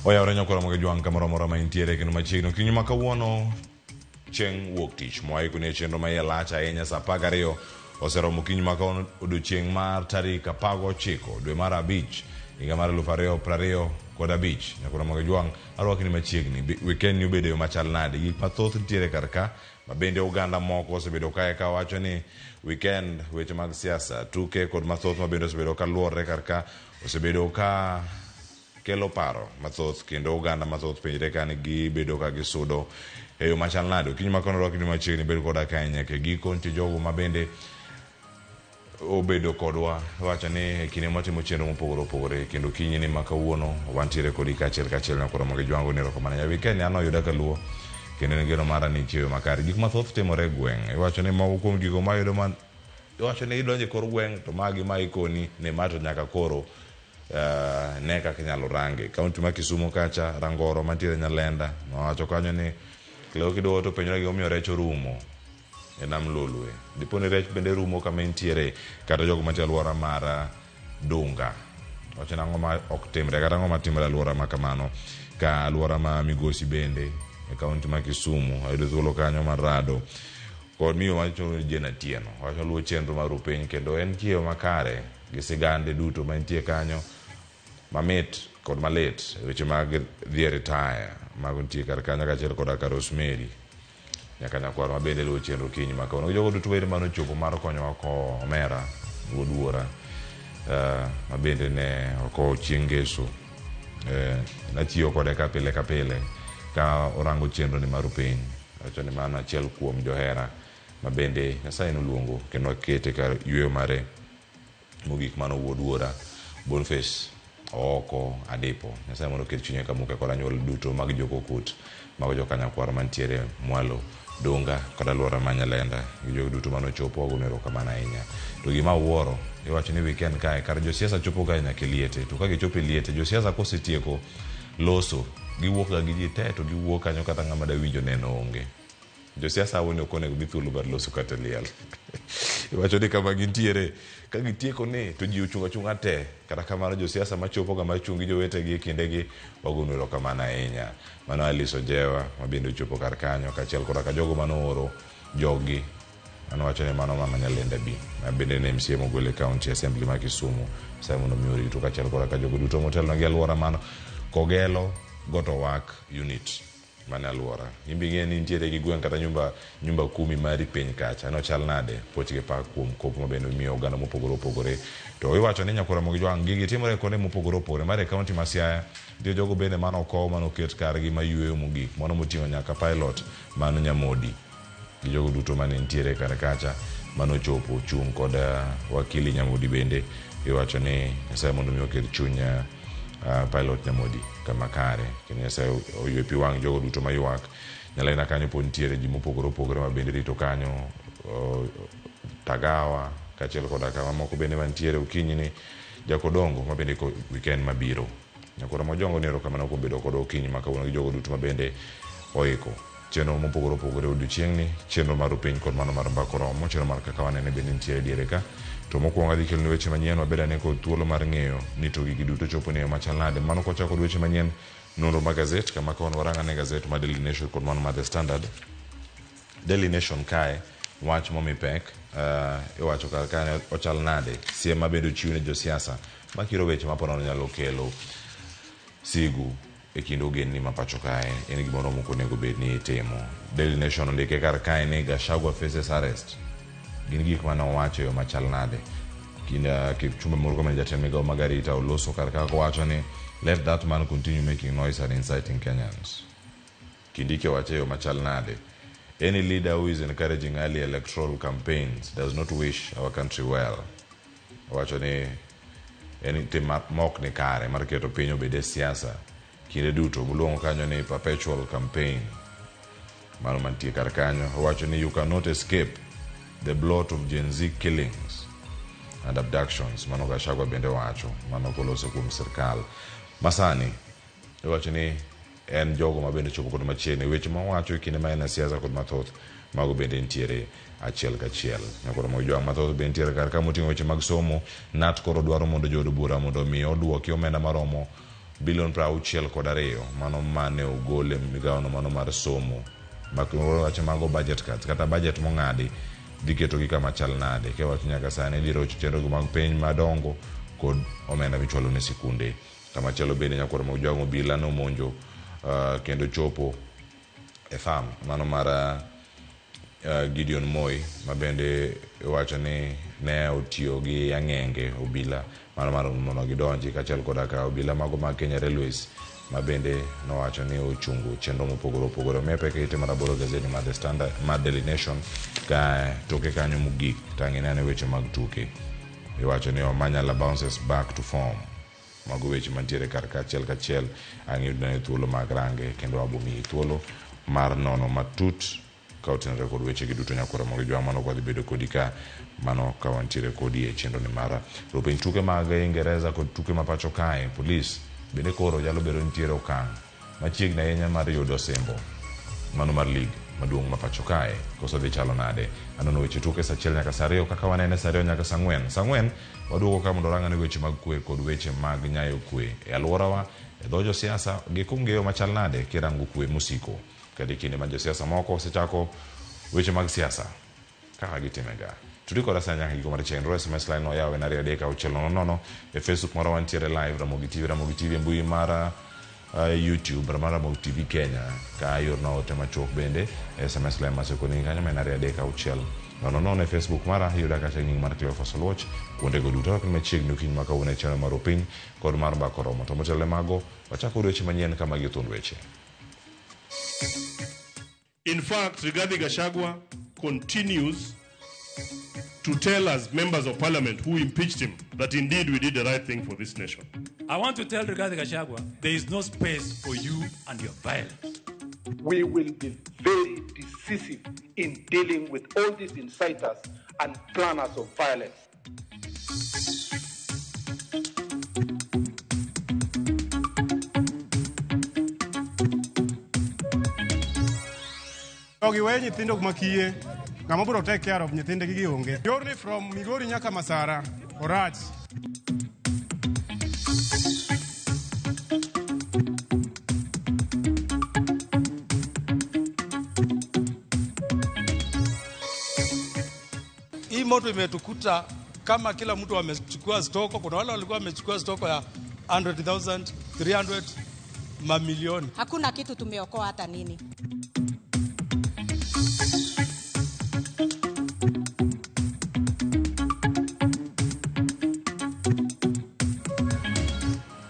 Oya orenyo kora moge juang kamoro moro ma intiere kendo machiegno kinyo ma kawuono chieng' wuok tich mwai kunie chenro ma lacha ahinya saa 12 oseromo kinyo ma kawuono odiochieng' mar tarik 19 dwe mar abich higa mar 2025 nyakora moge juang arwakni machiegni weekend ni obedo yo machal nade gik mathoth nitiere karka ma bende Uganda moko osebedo kae ka wacho ni weekend weche mag siasa tuke kod mathoth ma bende osebedo ka luorre karka osebedo ka kelo paro mathoth kendo Uganda mathoth penjre ka ni gibedo ka gisudo e yo machal nade kinyo ma kono rwakni machiegni bedo koda kae nyaka giko nitie jogo ma bende obedo kodwa wacho ni kinde matimo chenro mopogore opogore kendo kinyi ni makawuono wantiere kodi kachiel kachiel na koro mage jwango ni roko mana ya weekend ano yuda ka luo kendo ngeno mara ni chiyo makari gik mathoth timore gweng iwacho ni moko kuom gigo mayudo man iwacho ni idonje kor gweng to magi ma ikoni ne mato nyaka koro ne kaka nyalo range kaunti ma Kisumu kacha rangoro mantiere Nyalenda wacho kanyo ni leo kidogo to penjore gi omiyo rech rumo e nam Lolwe dipo ni rech bende rumo kama intiere kata jogo mantie alwora mar Dunga wacho nango ma ok timre kata ngo ma timre alwora ma kamano ka alwora ma Migosi bende e kaunti ma Kisumu ayudo thuolo kanyo mar rado kod miyo wacho Jena Tieno wacho luwo chenro mar piny kendo en kiyo makare gi sigande duto mantie kanyo mamit kod malet weche mag dhi retire mag nitie kar kanyo kachiel kod ka Rosemary nyaka nyakwar ma bende luwo chenro kinyi ma kono jogo duto were mano chopo mar konyo wako omera wuodwora ma bende ne oko chiengeso na tiyo kode ka pile ka orango chenro ni mar piny wacho ni mano achiel kuom johera ma bende Nyasaye noluongo kendo kete kar yweyo mare mogik mano wuodwora Boniface oko adipo Nyasaye mondo ket chunye kamuke kod anyuola duto mag jokokut mag jokanyakwar mantiere mwalo Dunga kod alwora ma Nyalenda gi jogo duto mano chopo ogonero kamana ahinya to gima wuoro iwacho ni weekend kae kar josiasa chopo ga nyaka Liete to ka gichopo Liete josiasa kosetieko loso giwuok ga gi ji te to giwuok kanyo kata ng'ama da winjo neno onge josiasa awone okone bithulo bar loso kata liel iwacho ni kama gintiere ka gitieko ni to ji ochunga te kata kamano josiasa machopo ga machungi jowetegi e kindegi wagonero kamana ahinya mano Alice Ojewa ma bende ochopo kar kanyo kachiel kod ka jogo mano oro jogi mano wacho ni mano mama Nyalenda bi ma bende ne MCA mogole county assembly ma Kisumu Simon Omiori to kachiel kod ka jogo duto motelo gi alwora mano Kogelo Goto Work Unit mana alwora imbi ng'e ni nitiere gi gweng kata nyumba 10 mari piny kacha no chal nade pochge pa kuom kopo ma bende miyo Uganda mopogore opogore to iwacho ni nyakora mogi jwang gigi timore kone mopogore opogore mare kaunti ma Siaya dio jogo bende mano kowo mano ket kargi ma yweyo mogik mono moting'o nyaka pilot mano Nyamodi gi jogo duto mane nitiere kar kacha mano chopo chung kod wakili Nyamodi bende iwacho ni Nyasaye mondo miyo ket chunya pilot Nyamodi kama kare kendo Nyasaye oywe pi wang' jogo duto mayuak Nyalenda kanyo po nitiere ji mopogore opogore ma bende rito kanyo Tagawa kachiel kod kama moko bende mantiere Ukinyi ni Jakodongo ma bende weekend mabiro nyakora mojongo nero kama no bedo kod Ukinyi ma kawuono gi jogo duto ma bende oiko chenro mopogore opogore odiochieng' ni chenro mar piny kod mano mar mbako romo chenro mar kaka wanene bende nitiere diere ka to mokwongo adhi kelni weche manyien mabeda ne kod thuolo mar ng'eyo ni to gigi duto chopo ne machal nade mano kochako kod weche manyien nonro mag gazet kama kono waranga ne gazet ma Daily Nation kod mano ma The Standard Daily Nation kae wach momi pek iwacho kar kanyo ochal nade siem ma bedo chiwo ne josiasa makiro weche maponono nyalo kelo sigu e kind ogendni ma pacho kae en gimoro moko nego bed ni itimo Daily Nation ondike kar kae ni Gachagua faces arrest gin gik ma nowacho yo machal nade kinda Kipchumba Murkomen jatend migao mag arita oloso kar ka wacho ni let that man continue making noise and inciting Kenyans kindike wacho yo machal nade any leader who is encouraging early electoral campaigns does not wish our country well wacho ni en tim mok ni kare mar keto piny obede siasa kinde duto muluongo kanyo ni perpetual campaign mano mantie kar kanyo wacho ni you cannot escape the blot of Gen Z killings and abductions mano Gachagua bende wacho mano koloso kuom sirkal masani wacho ni en jogo ma bende chopo kod machiegni weche ma wacho kinde ma en siasa kod mathoth mago bende nitiere achiel kachiel nyakoro mo jwang mathoth bende nitiere kar ka moting'o weche mag somo nat koro dwaro mondo jood bura mondo mi odwoki omenda maromo bilion prauchiel kod ariyo mano mane ogole migawono mano mar somo wacho mago budget cuts kata budget mong'adi dhi ketogi kama chal nade kewach nyaka sani dhi rocho chenrogo mag piny madongo kod omenda michwalo ne sikunde. Kama chalo bende nyakoro mojago bila no monjo kendo chopo e farm mano mar Gideon Moi mabende wacho ni ne otiyo gi ang'enge obila mano mar mono gidonji kachel koda ka obila mago mag Kenya Railways mabende no wacho ni ochungo chenro mopogore mepe kete maraboro gazeti mar The Standard mar Daily Nation ka toke kanyo mugik tang'inane weche mag tuke iwacho ni Omanyala bounces back to form mago weche mantiere kar kachiel ang'iyudne thuolo mag range kendo abomi thuolo mar nono matut kautenre kod weche giduto nyakora mag jwa mano kwa bedo kodika mano ka wantiere kodi e chenro ni mara ropiny tuke mag Ingereza kod tuke mapacho kae police bende koro jalo bedo ntiere okang' machiegni ahinya mar yudo sembo mano mar league maduong' mapacho kae koso dhi chalo nade anono weche tuke sa achiel nyaka sa 2 kaka wanene sa 2 nyaka sa 4 sa 4 waduogo ka mondo rangane weche mag kwe kod weche mag nyayo kwe e alworawa e dho josiasa gikungeyo machal nade kirango kwe musiko kadi kinde ma josiasa moko osechako weche mag siasa kaka gitimega tudi koda sa nyaka giko mar chenro SMS line no yawe na 3:00 e Facebook mara wantiere live Ramogi TV mbui mara YouTube Ramogi TV Kenya ka yorno tema chok bende SMS line masekoni kanya mena 3:00 e Facebook mara yuda ka changing mar Cleophas Oluoch kuonde go duto kan machiegni ukin maka una channel mar opiny kod mar bakoromo to motele mago wachako weche manyien kama githund weche. In fact, Rigathi Gachagua continues to tell us, members of parliament who impeached him, that indeed we did the right thing for this nation. I want to tell Rigathi Gachagua, there is no space for you and your violence. We will be very decisive in dealing with all these inciters and planners of violence. Ogiwe nyithindo makie ngama bro take care of nyithinde gi onge. Journey from Migori nyaka Masara orach. Hii moto imetukuta kama kila mtu amechukua stoko. Kuna wale walikuwa wamechukua stoko ya 100,000, 300 mamilioni. Hakuna kitu tumeokoa hata nini.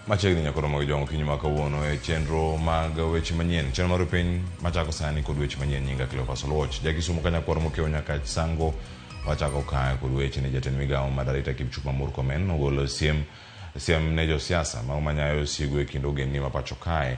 Machiegni nyakoro mag jongo kinyuma kawuono e chenro mag weche manyien chenro mar piny machako sani kod weche manyien nyinga Cleophas Oluoch jakisumo kanyakwaro mokewo nyaka sango wachako kae kod weche ne jatend migawo mar arita Kipchumba Murkomen ogolo siem ne josiasa ma omanyayo sigu e kind ogendni mapacho kae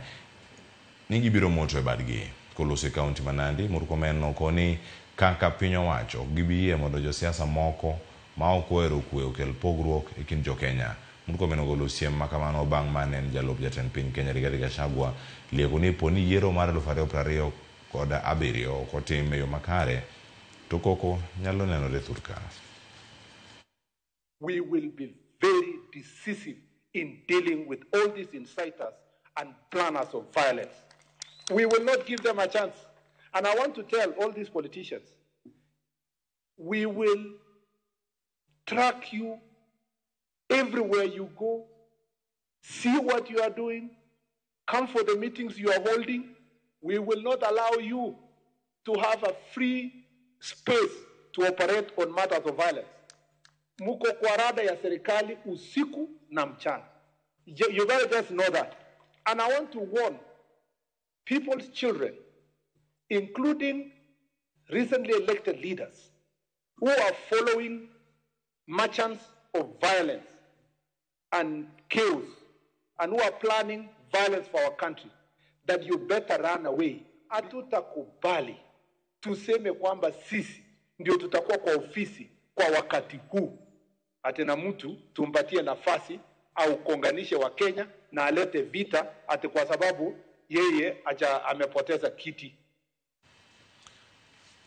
ni gibiro moto e badgi koloso e kaunti ma Nandi. Murkomen nokoni kaka piny owacho gibiyie mondo josiasa moko ma ok ohero kwe okel pogruok e kind jo-Kenya. Murkomen ogolo siem makamano bang' mane en jalup jatend piny Kenya Rigathi Gachagua lieko ni poni yiero mar 2027 kotim e yo makare to koko nyalo nenore thurka. We will be very decisive in dealing with all these inciters and planners of violence. We will not give them a chance. And I want to tell all these politicians, we will track you everywhere you go, see what you are doing, come for the meetings you are holding. We will not allow you to have a free space to operate on matters of violence. Muko kwa rada ya serikali usiku na mchana. You gotta just know that. And I want to warn people's children, including recently elected leaders, who are following merchants of violence and chaos, and who are planning violence for our country, that you better run away. Hatutakubali tuseme kwamba sisi ndio tutakuwa kwa ofisi kwa wakati huu. Atena mtu tumpatie nafasi au konganishe wa Kenya na alete vita ati kwa sababu yeye amepoteza kiti.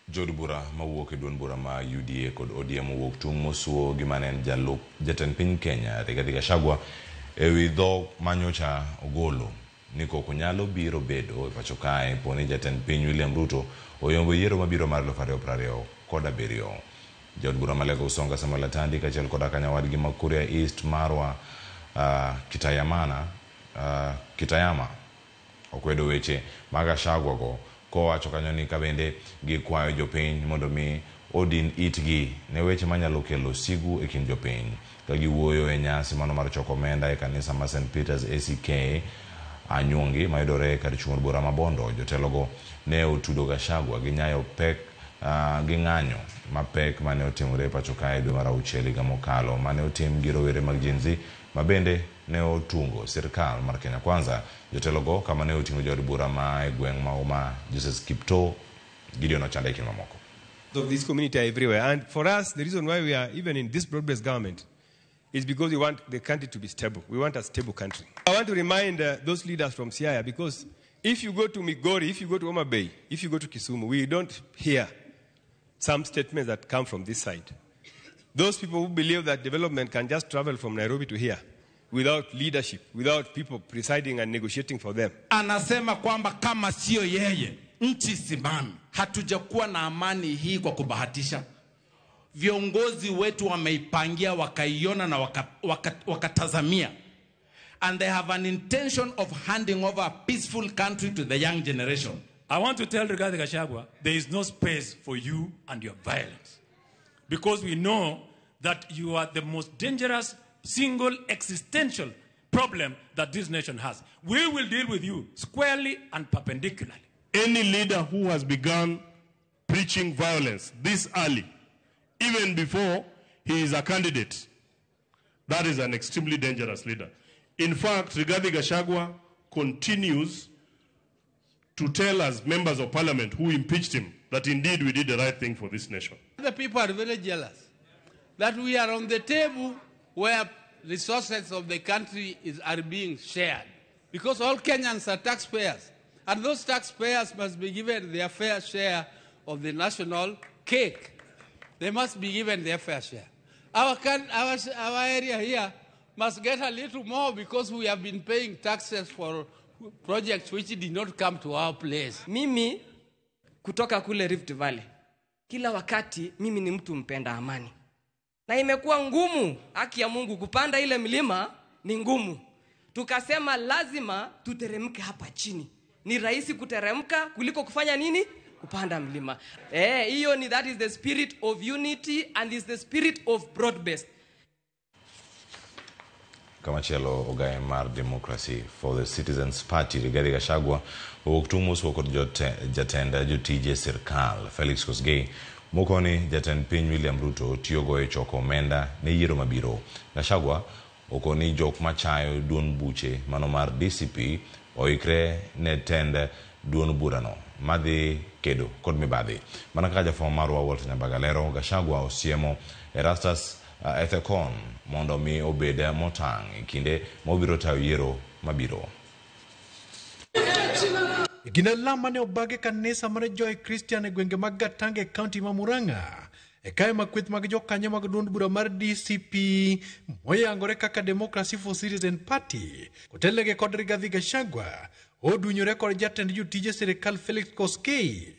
Jod bura mawuok e duond bura ma UDA kod ODM mawuok tung' mosuo gi manen jalup jatend piny Kenya Rigathi Gachagua ewi dho manyocha ogolo niko kunyalo biro bedo pacho kae poni jatend piny William Ruto oyombo yiero mabiro mar 2027. Jod bura malego Usonga Samuel Atandi kachiel koda kanyawadgi Makuria East Marwa Kitayama okwedo weche mag Gachagua go kowacho kanyo ni kabende gikwayo jopiny mondo mi odin itgi ne weche manyalo kelo sigu e kind jopiny ka giwuoyo e nyasi mano mar choko omenda e kanisa ma St. Peter's ACK Anyuongi mayudore kar chuor bura Mabondo. Jotelogo ne otudo Gachagua gi nyayo pek gi ng'anyo mapek mane otimore pacho kae dwe mar auchiel higa mokalo mane otim gi rowere mag Gen Z mabende ne otungo sirkal mar Kenya Kwanza. Jotelogo kama ne otingo jod bura ma e gweng' ma Uma Jesus Kipto Gideon Ochande kima moko. Of this community are everywhere, and for us the reason why we are even in this broad-based government is because we want the country to be stable. We want a stable country. I want to remind those leaders from Siaya, because if you go to Migori, if you go to Homa Bay, if you go to Kisumu, we don't hear some statements that come from this side. Those people who believe that development can just travel from Nairobi to here without leadership, without people presiding and negotiating for them. Anasema kwamba kama sio yeye nchi simami. Hatujakuwa na amani hii kwa kubahatisha. Viongozi wetu wameipangia, wakaiona na wakatazamia. And they have an intention of handing over a peaceful country to the young generation. I want to tell Rigathi Gachagua, there is no space for you and your violence. Because we know that you are the most dangerous single existential problem that this nation has. We will deal with you squarely and perpendicularly. Any leader who has begun preaching violence this early, even before he is a candidate, that is an extremely dangerous leader. In fact, Rigathi Gachagua continues to tell us members of parliament who impeached him that indeed we did the right thing for this nation. The people are very jealous that we are on the table where resources of the country are being shared, because all Kenyans are taxpayers, and those taxpayers must be given their fair share of the national cake. They must be given their fair share. Our area here must get a little more because we have been paying taxes for projects which did not come to our place. Mimi kutoka kule Rift Valley, kila wakati mimi ni mtu mpenda amani. Na imekuwa ngumu, haki ya Mungu, kupanda ile milima ni ngumu. Tukasema lazima tuteremke hapa chini. Ni rahisi kuteremka kuliko kufanya nini? Kupanda mlima. Hiyo ni, that is the spirit of unity and is the spirit of broad-based. Kamachelo ogaye mar Democracy for the Citizens Party Rigathi Gachagua oktumus kod jatenda jotije sirkal Felix Kosgei mokoni jatend piny William Ruto tiyogo e choko omenda ne yiero mabiro. Gachagua okoni jok machayo duon buche mano mar DCP oikre ne tend duon burano madhi kedo kod mibadhi. Mana kaka jafwambo marwa Walter Nyabagalero, Gachagua osiemo Erastus Ethekon mondo mi obeda motang kinde mobiro tayo yiero mabiro. Gina lama ne obage kanisa mane Joy Christian e gwenge mag Gatange County ma Murang'a e kae makweth mag jokanyo mag duond bura mar DCP moyangore kaka Democracy for Citizen Party kotelege kod Rigathi Gachagua odunyore kod jatend jotije sirkal Felix Kosgei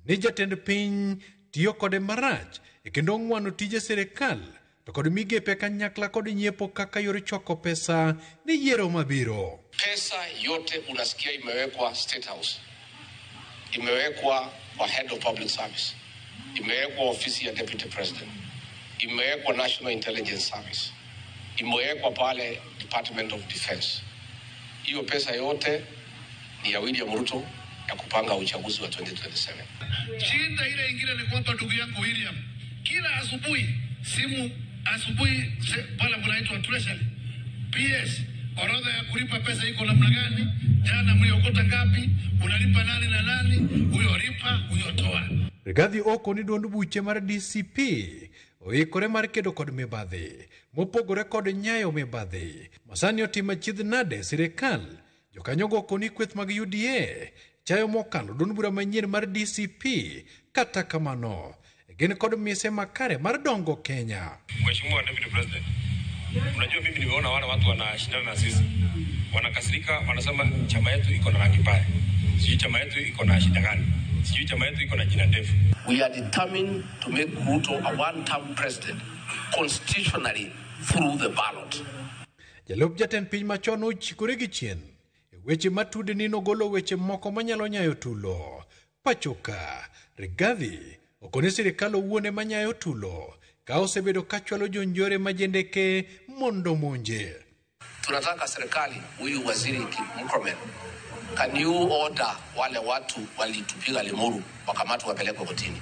ni jatend piny tiyo kode marach e kendo ng'wano tije sirkal to kod migepe kanyakla kod nyiepo kaka yore choko pesa ni yiero mabiro. Pesa yote unasikia imewekwa State House, imewekwa kwa Head of Public Service, imewekwa ofisi ya Deputy President, imewekwa National Intelligence Service, imewekwa pale Department of Defense. Hiyo pesa yote ni ya William Ruto ya kupanga uchaguzi wa 2027. Shida ile ingine ni kwamba ndugu yangu William, kila asubuhi simu pale kunaitwa treasury PS, orodha ya kulipa pesa iko namna gani, jana mliokota ngapi, unalipa nani na nani, huyo lipa, huyo toa. Rigathi okoni duond buche mar DCP oikore mar kedo kod mibadhi mopogore kod nyayo mibadhi masani otima chiedh nade sirkal jokanyogo okoni kweth mag UDA chayo mokalo duond bura manyien mar DCP kata kamano gin kod mise makare mar dongo Kenya. Mheshimiwa Deputy President, Unajua mimi nimeona wale watu wanashindana na sisi. Wanakasirika, wanasema chama yetu iko na rangi mbaya. Sijui chama yetu iko na shida gani. Sijui chama yetu iko na jina ndefu. We are determined to make Ruto a one-term president constitutionally through the ballot. Jalup jatend piny machon ochikore gi chien. Weche matude ni nogolo weche moko manyalo nyayo tulo. Pachoka, Rigathi, okone sirikal owuone manyayo tulo. Ka osebedo kachwalo jonjore majendeke mondo monje. Tunataka serikali, huyu waziri Murkomen, can you order wale watu walitupiga Limuru wakamatwe wapelekwe kotini?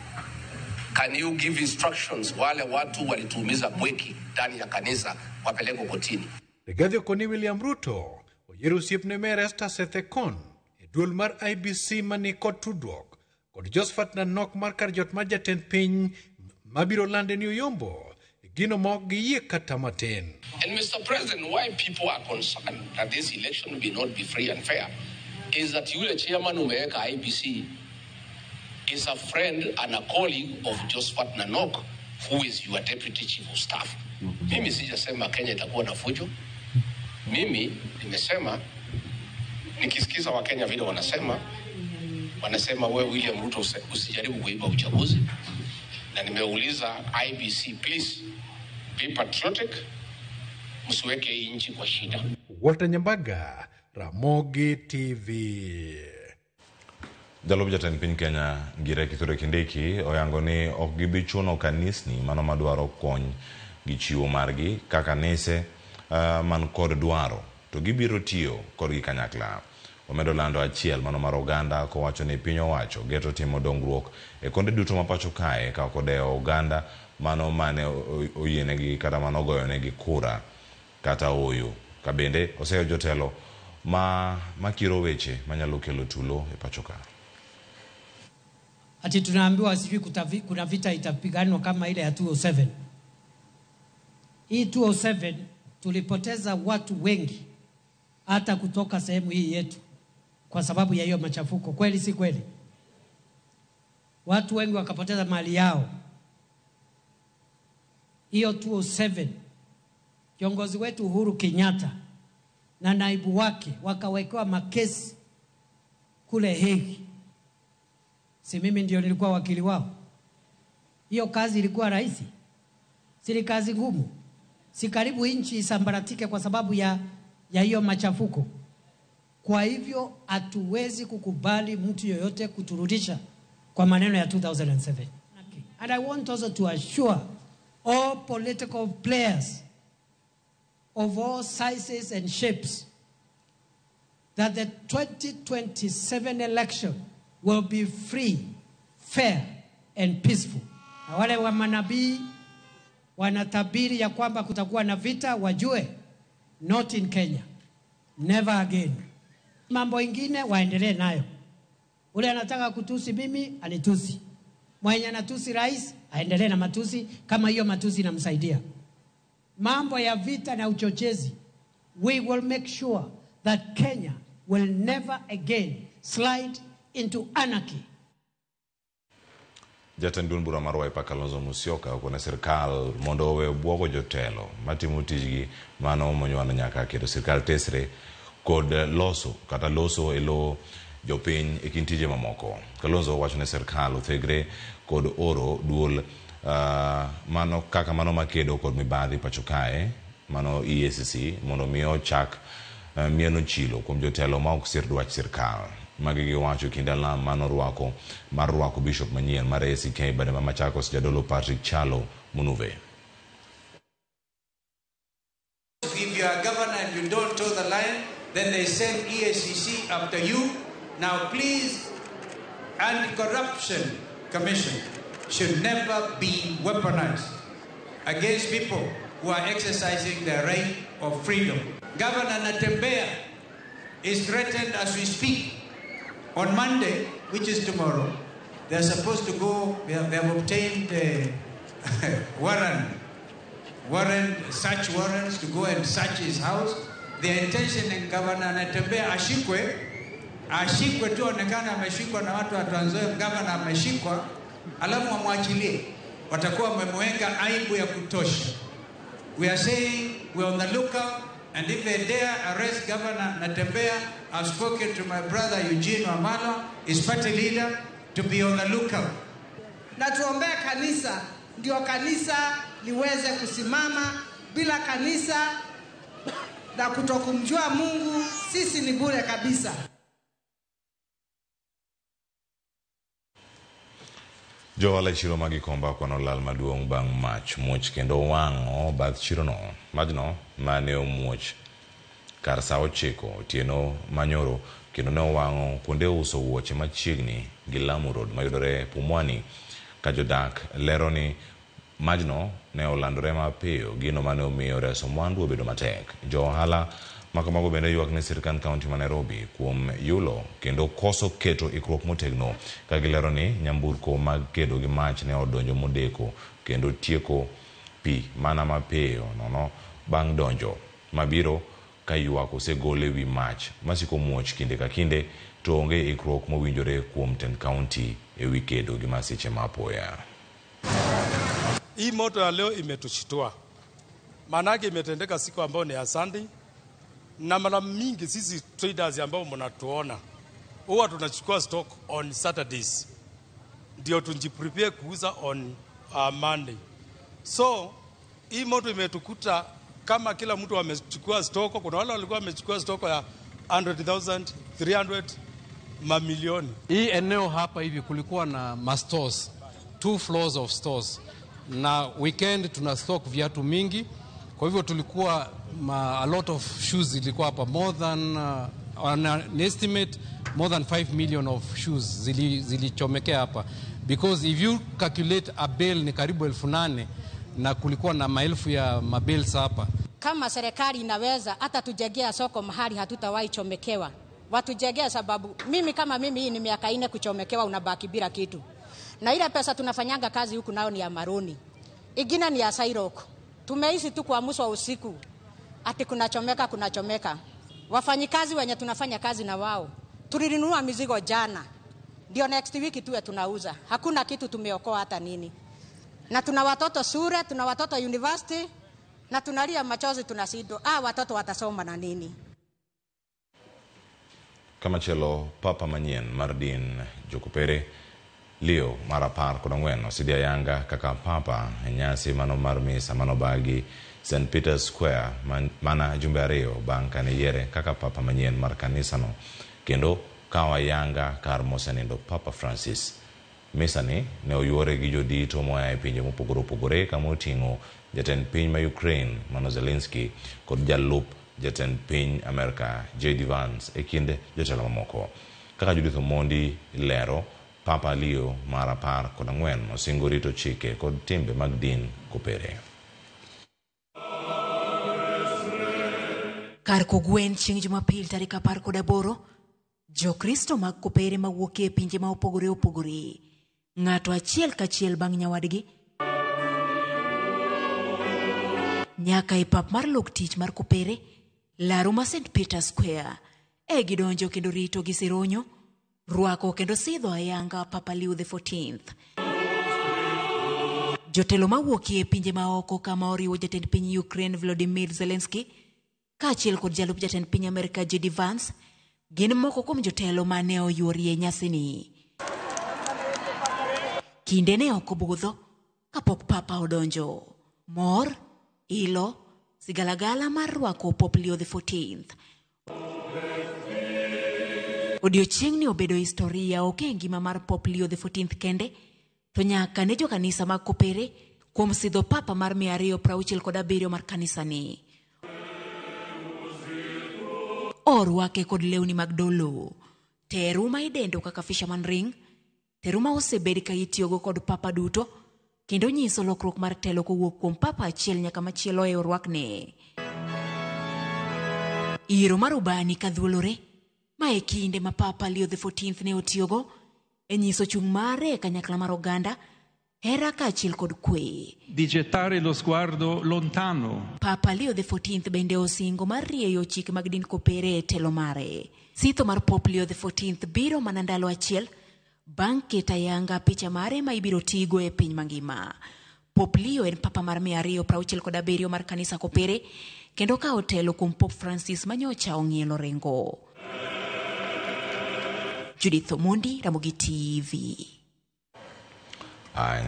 Can you give instructions wale watu walituumiza Bweki ndani ya kanisa wapelekwe kotini? Rigathi okoni William Ruto oyiero osiepne Mer Esther Sethekon e duol mar IBC mani kod tudruok kod Josephat Nanok mar kar jot mar jatend piny mabiro lande ni Oyombo gino mok giyie kata matin. And Mr. President, why people are concerned that this election will not be free and fair is that yule chairman umeweka IBC is a friend and a colleague of Josephat Nanok, who is your deputy chief of staff. Mimi sijasema Kenya itakuwa na fujo. Mimi nimesema nikisikiza wa Kenya vile wanasema wewe William Ruto usijaribu kuiba uchaguzi. Na nimeuliza IBC, please be patriotic, msiweke hii nchi kwa shida. Walter Nyambaga, Ramogi TV. Jalup jatend piny Kenya Ngire Kithure Kindiki oyango ni ok gibi chuno kanisni mano madwaro kony gi chiwo margi ka kanise man kod dwaro to gibiro tiyo kod gi kanyakla. Omedo lando achiel mano mar oganda kowacho ni piny owacho geto timo dongruok e konde duto mapacho kae ka kodeo oganda mano mane oyienegi kata mano ogoyonegi kura kata oyo. Kabende oseyo jotelo makiro weche manyalo kelo tulo e pacho kae. Ati tunaambiwa sijui kuna vita itapiganwa kama ile ya 207. Hii 207 tulipoteza watu wengi hata kutoka sehemu hii yetu kwa sababu ya hiyo machafuko. Kweli si kweli? Watu wengi wakapoteza mali yao. Hiyo 207 kiongozi wetu Uhuru Kenyatta na naibu wake wakawekewa makesi kule Hague. Si mimi ndio nilikuwa wakili wao? Hiyo kazi ilikuwa rahisi? Si kazi ngumu? Si karibu nchi isambaratike kwa sababu ya hiyo machafuko? Kwa hivyo hatuwezi kukubali mtu yoyote kuturudisha kwa maneno ya 2007. And I want also to assure all political players of all sizes and shapes that the 2027 election will be free, fair and peaceful. Na wale wa manabii wanatabiri ya kwamba kutakuwa na vita, wajue not in Kenya, never again. Mambo ingine waendelee nayo. Ule anataka kutusi mimi anitusi, mwenye anatusi rais aendelee na matusi kama hiyo matusi inamsaidia. Mambo ya vita na uchochezi, we will make sure that Kenya will never again slide into anarchy. Jatend duond bura mar Wiper Kalonzo Musyoka okone sirkal mondo owe bwogo jotelo matimo tijgi mano monywana nyaka keto sirkal tesre kod loso elo jopiny e kind tije mamoko. Kalonzo wacho ne sirkal othegre kod oro duol mano kaka mano makedo kod mibadhi pacho kae mano EACC mondo miyo chak mieno chilo kuom jotelo ma ok sir dwach sirkal. Magi giwacho kindala mano rwako bishop manyien mar ACK bade ma Machakos jadolo Patrick Chalo Munuve. If you are governor and you don't toe the line, then they send EACC after you. Now please, Anti-Corruption Commission should never be weaponized against people who are exercising their right of freedom. Governor Natembeya is threatened as we speak. On Monday, which is tomorrow, they're supposed to go, they have obtained search warrants to go and search his house. Their intention in Governor Natembeya ashikwe tu onekana ameshikwa na watu wa Trans Nzoia, governor ameshikwa, alafu wamwachilie. Watakuwa wamemweka aibu ya kutosha. We are saying We're on the lookout. And if they dare arrest Governor Natembeya, I've spoken to my brother Eugene Wamalo, his party leader, to be on the lookout. Na tuombea kanisa, ndio kanisa liweze kusimama. Bila kanisa na kutokumjua Mungu, sisi ni bure kabisa. Johala chiro magikomba kwano lal maduong' bang' mach muoch kendo wang'o bath chirono. Majno mane omuoch kar sa 9 otieno manyoro kendo ne owang'o kuonde uso wuoche machiegni gi Lamu Road mayudore Pumwani. Ka jodak lero ni majno ne olandore mapiyo, gino mane omiyo reso mwandu obedo matek. Johala makamago bende ywak ne sirkand kaunti ma Nairobi kuom yulo kendo koso keto ikruok motegno, ka gilero ni nyamburko mag kedo gi mach ne odonjo modeko kendo tieko pi mana mapiyo nono bang' donjo mabiro ka ywak osegole wi mach masiko muoch kinde ka kinde to onge ikruok mowinjore kuom tend kaunti e wi kedo gi masiche mapoya. Hii moto ya leo imetushitua. Manake imetendeka siku ambayo ni ya Sunday. Na mara mingi sisi traders ambao mnatuona huwa tunachukua stock on Saturdays. Ndio tujiprepare kuuza on Monday. So hii moto imetukuta kama kila mtu amechukua stock. Kuna wale walikuwa wamechukua stock ya 100,000, 300 mamilioni. Hii eneo hapa hivi kulikuwa na stores, 2 floors of stores. Na weekend tuna stock viatu mingi. Kwa hivyo tulikuwa a lot of shoes zilikuwa hapa, more than on an estimate more than 5 million of shoes zilichomekea hapa, because if you calculate a bale ni karibu 8,000 na kulikuwa na maelfu ya mabales hapa. Kama serikali inaweza hata tujengea soko mahali hatutawahi chomekewa, watujengea, sababu mimi hii ni miaka 4 kuchomekewa, unabaki bila kitu. Na ile pesa tunafanyanga kazi huku nao ni ya maroni, ingine ni ya Sairoko. Tumeishi tu kuamshwa usiku ati kunachomeka. Wafanyikazi wenye tunafanya kazi na wao tulinunua mizigo jana, ndio next week tuwe tunauza. Hakuna kitu tumeokoa hata nini. Na tuna watoto shule, tuna watoto university, na tunalia machozi, tunasido watoto watasoma na nini. Kama chelo Papa Manyien Mardin Jokopere Leo marapar kod ang'wen osidia yanga kaka papa nyasi mano mar misa mano bagi St. Peter's Square mana jumbe ariyo bang' kane yiere kaka papa manyien mar kanisano kendo kawa yanga kar mosenindo Papa Francis. Misani ne oyuore gi jodito moa e pinje mopogore opogore kama oting'o jatend piny ma Ukraine mano Zelensky kod jalup jatend piny Amerika J.D. Vance e kinde jotelo mamoko. Kaka Judith Omondi lero, Papa Leo marapar kod ang'wen osingo rito chike kod timbe mag din kopere. Kar kogwen chieng' Jumapil tarik 18, Jokristo mag kopere mawuok e pinje ma opogore opogore, ng'ato achiel kachiel bang' nyawadgi, nyaka e pap mar lok tich mar kopere laro ma St. Peter's Square gidonjo kendo rito gi sironyo, ruako kendo sidho ayanga Papa Leo the 14th. Jotelo mawuok e pinje maoko kama oriwo jatend piny Ukraine Volodymyr Zelensky kaachiel kod jalup jatend piny Amerika J.D. Vance gin moko kuom jotelo mane oyuori e nyasini. Kinde ne ok obudho kapok Papa odonjo. Mor, ilo, sigalagala mar ruako Pop Leo the 14th. Odiochieng' ni obedo historia oke ngima mar Pop Leo the 14th kende, to nyaka ne jo kanisa mag kopere kuom sidho Papa mar 267 mar kanisa ni. Orwake kod lewni mag dolo, teru ma idendo kaka fisherman ring, teru ma osebedi ka itiyogo kod Papa duto, kendo nyiso lokruok mar telo kowuok kuom Papa achiel nyaka machielo e orwakne. Iro mar ubani kadhuolore, ma e kinde ma Papa Leo the 14th ne otiyogo e nyiso chung' mare kanyakla mar oganda, hera kaachiel kod kwe. Di gettare lo sguardo lontano. Papa Leo the 14th bende osingo mar rieyo chike mag din kopere e telo mare. Sitho mar Pop Leo the 14th biro mana ndalo achiel bang' keto ayanga picha mare ma ibiro tigo e piny mangima. Pop Leo en Papa mar 267 mar kanisa kopere, kendo ka otelo kuom Pop Francis manyocha ong'ielo rengo. Judith Omondi, Ramogi TV.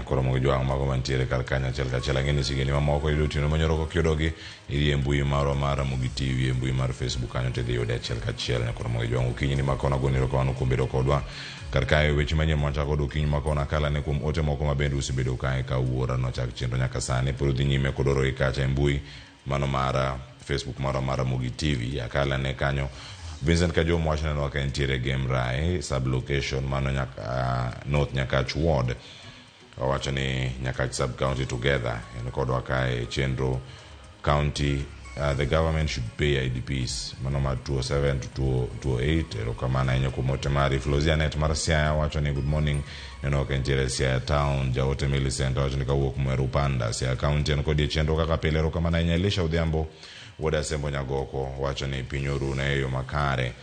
Koro mo jwang mago mantiere kar kanya chel ka chel ngeni sigeni mamoko ilu tino manyoro ko kyodogi iri embui maro mara Ramogi TV embui mar Facebook kanyo te dhiyo chel ka chel koro mo jwang ukinyi ni makona goniro ko anu kumbedo kodwa kar kae weche manye mwacha kodo ukinyi makona kala ne kum ote moko mabendu usibedo kae ka uora no chak chenro nyaka sane puro dhi nyime kodoro ikacha embui mano mara Facebook maro mara Ramogi TV akala ne kanyo Vincent Kajo mwachana no waka entiere game rai sub-location mano nyaka North Nyakach Ward wacha ni Nyakach sub-county together and kodo waka chenro county the government should pay IDPs manoma 207 to 208 erokamana inyo kumote mari Flozianet Marcia wacha ni good morning neno waka entiere Siaya Town Jaote Millicent wacha ni kawuok mweru panda Siaya County and kodi chenro kaka pele erokamana inyo Elisha Udhiambo Woda Sembo Nyagoko wacha ni pinyoru na eyo makare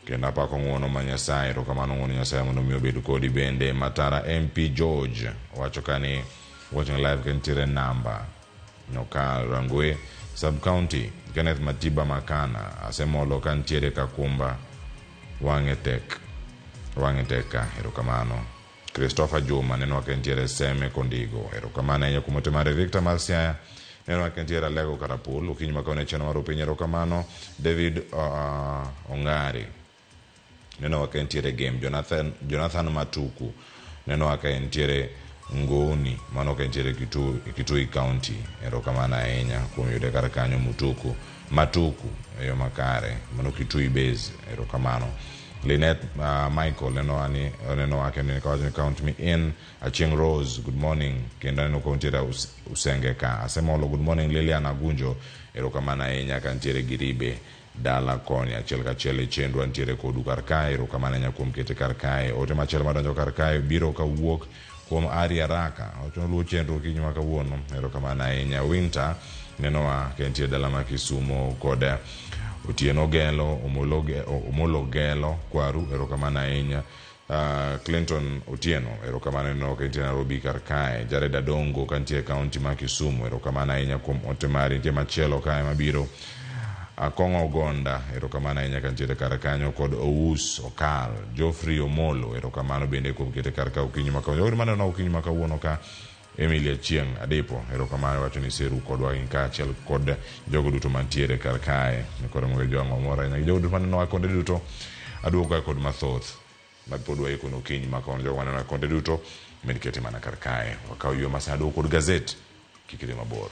kenda pa kongono manyasai erokamano ngono nyasai mondo mi obedu kodi bende Matara MP George wacho kani watching live kentire namba Nokal Rangwe sub county Kenneth Matiba Makana asemolo kantiere Kakumba Wangeteka erokamano Christopher Juma neno kentiere Seme Kondigo erokamana enyo kumote mare Victor Marcia neno kentiere Lego Karapul ukinyi makone cheno marupi erokamano David Ongari neno kentiere game Jonathan Matuku neno kentiere Ngoni mano kentiere Kitui County erokamana enya kumyude karakanyo Matuku eyo makare mano Kitui base erokamano Lynette Michael neno wake ni count me in Acheng Rose good morning kenda neno kontira usengeka asemolo good morning Liliana Agunjo erokamana enya kantiere Giribe dala koni achel ka chele chendu antiere kodu karkae erokamana enya kumkete karkae ote machel madonjo karkae biro ka wuok kuom ari araka oto lu chendu kinyuma ka wuono erokamana enya Winter neno wa kentie dala makisumo koda Otieno Gelo Omologelo Kwaru erokamana enya Clinton Otieno erokamana no kentie Nairobi karkae Jared Adongo kantie county makisumo erokamana enya kuom otemari tie machelo kae mabiro Akongo Gonda erokamana enya kantie karakanyo kod Ous Okal Geoffrey Omolo erokamano bende kuom kete karka ukinyuma ka orimana no ukinyuma ka wuono ka Emilia Chieng Adepo erokamano wacho ni seru kodwa inka chel kod jogo duto mantiere karkae koro mo jongo mora nya jogo duto maneno akonde duto aduoga kod mathoth mapodwa ikono kinyi makon jogo maneno akonde duto medikete mana karkae wakaw yo masado kod gazet kikire mabor.